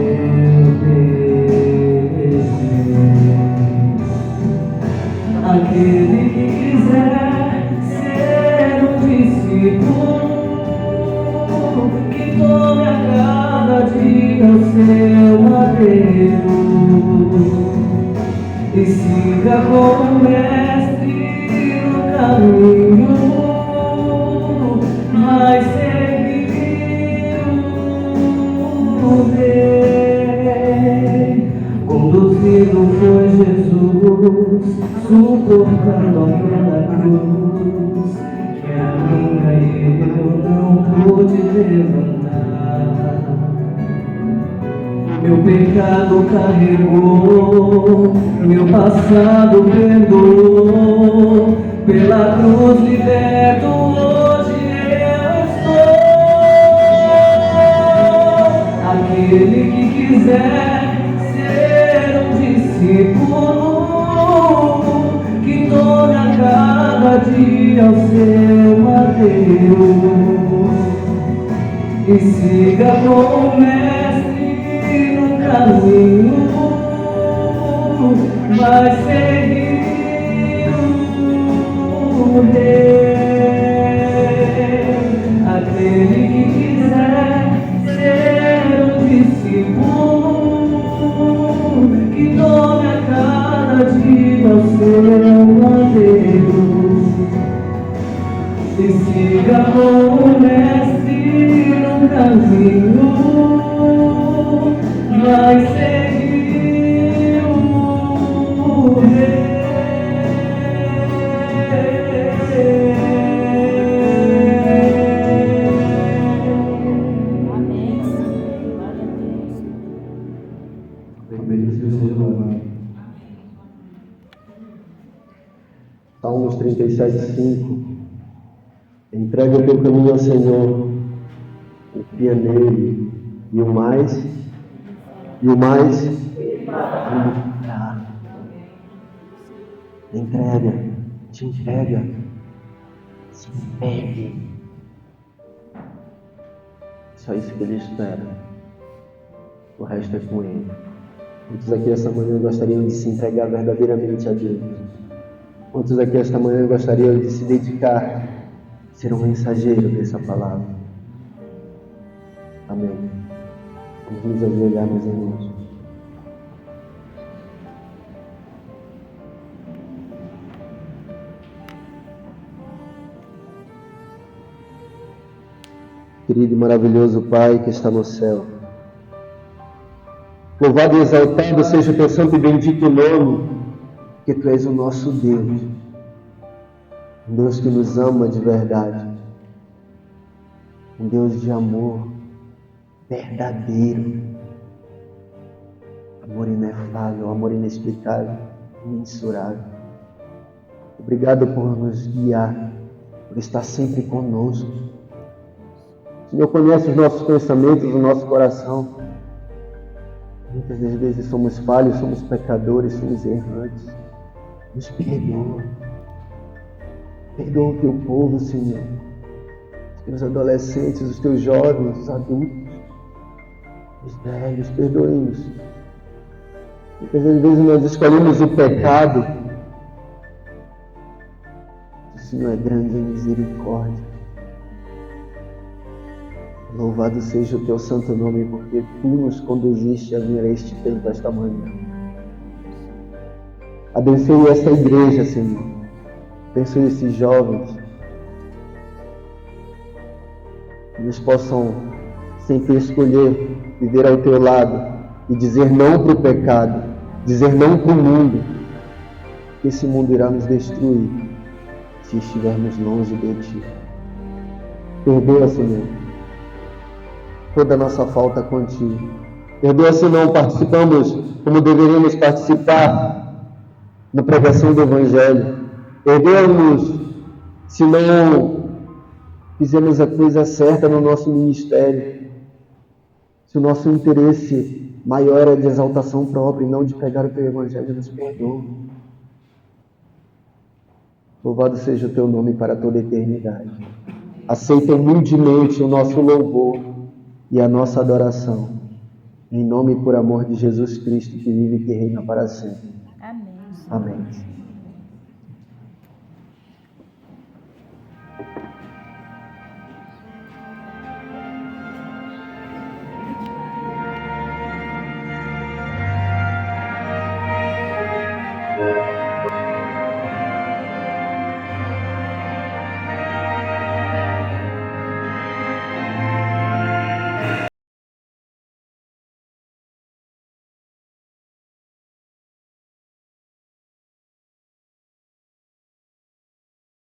S6: seu madeiro e siga com o mestre no caminho, mas seguir o rei. Conduzido foi Jesus, suportando aquela cruz que a minha eu não pude levantar. Meu pecado carregou, meu passado perdoou, pela cruz liberto hoje eu estou. Aquele que quiser ser um discípulo, que tome a cada dia o seu madeiro e siga com o mestre no caminho, vai seguir o rei. Aquele que quiser ser um discípulo, que tome a cada dia o seu madeiro e siga com o mestre no caminho, vai seguir o rei.
S2: Amém. Glória a Deus.
S3: Amém. Deus seja louvado. Salmos 37:5. Entrega o teu caminho ao Senhor, confia nele, e o mais ele fará. Entrega, te entrega, se entregue. Só isso que ele espera. O resto é com ele. Muitos aqui esta manhã gostariam de se entregar verdadeiramente a Deus. Muitos aqui esta manhã gostariam de se dedicar, ser um mensageiro dessa palavra. Amém. Vamos nos ajoelhar, meus irmãos. Querido e maravilhoso Pai que está no céu, louvado e exaltado seja o teu santo e bendito nome, que tu és o nosso Deus, um Deus que nos ama de verdade, um Deus de amor verdadeiro, amor inefável, amor inexplicável, imensurável. Obrigado por nos guiar, por estar sempre conosco. O Senhor conhece os nossos pensamentos, o nosso coração. Muitas das vezes somos falhos, somos pecadores, somos errantes. Nos perdoa. Perdoa o teu povo, Senhor. Os teus adolescentes, os teus jovens, os adultos, os velhos, perdoe-nos. Muitas das vezes nós escolhemos o pecado. O Senhor é grande em misericórdia. Louvado seja o teu santo nome, porque tu nos conduziste a vir a este tempo, esta manhã. Abençoe esta igreja, Senhor. Abençoe esses jovens. Que eles possam sempre escolher viver ao teu lado e dizer não para o pecado, dizer não para o mundo. Esse mundo irá nos destruir se estivermos longe de ti. Perdoa, Senhor, toda a nossa falta contigo. Perdoa se não participamos como deveríamos participar na pregação do Evangelho. Perdoa-nos se não fizemos a coisa certa no nosso ministério. Se o nosso interesse maior é de exaltação própria e não de pregar o teu Evangelho, nos perdoa. Louvado seja o teu nome para toda a eternidade. Aceita humildemente o nosso louvor e a nossa adoração, em nome e por amor de Jesus Cristo, que vive e que reina para sempre.
S2: Amém.
S3: Amém.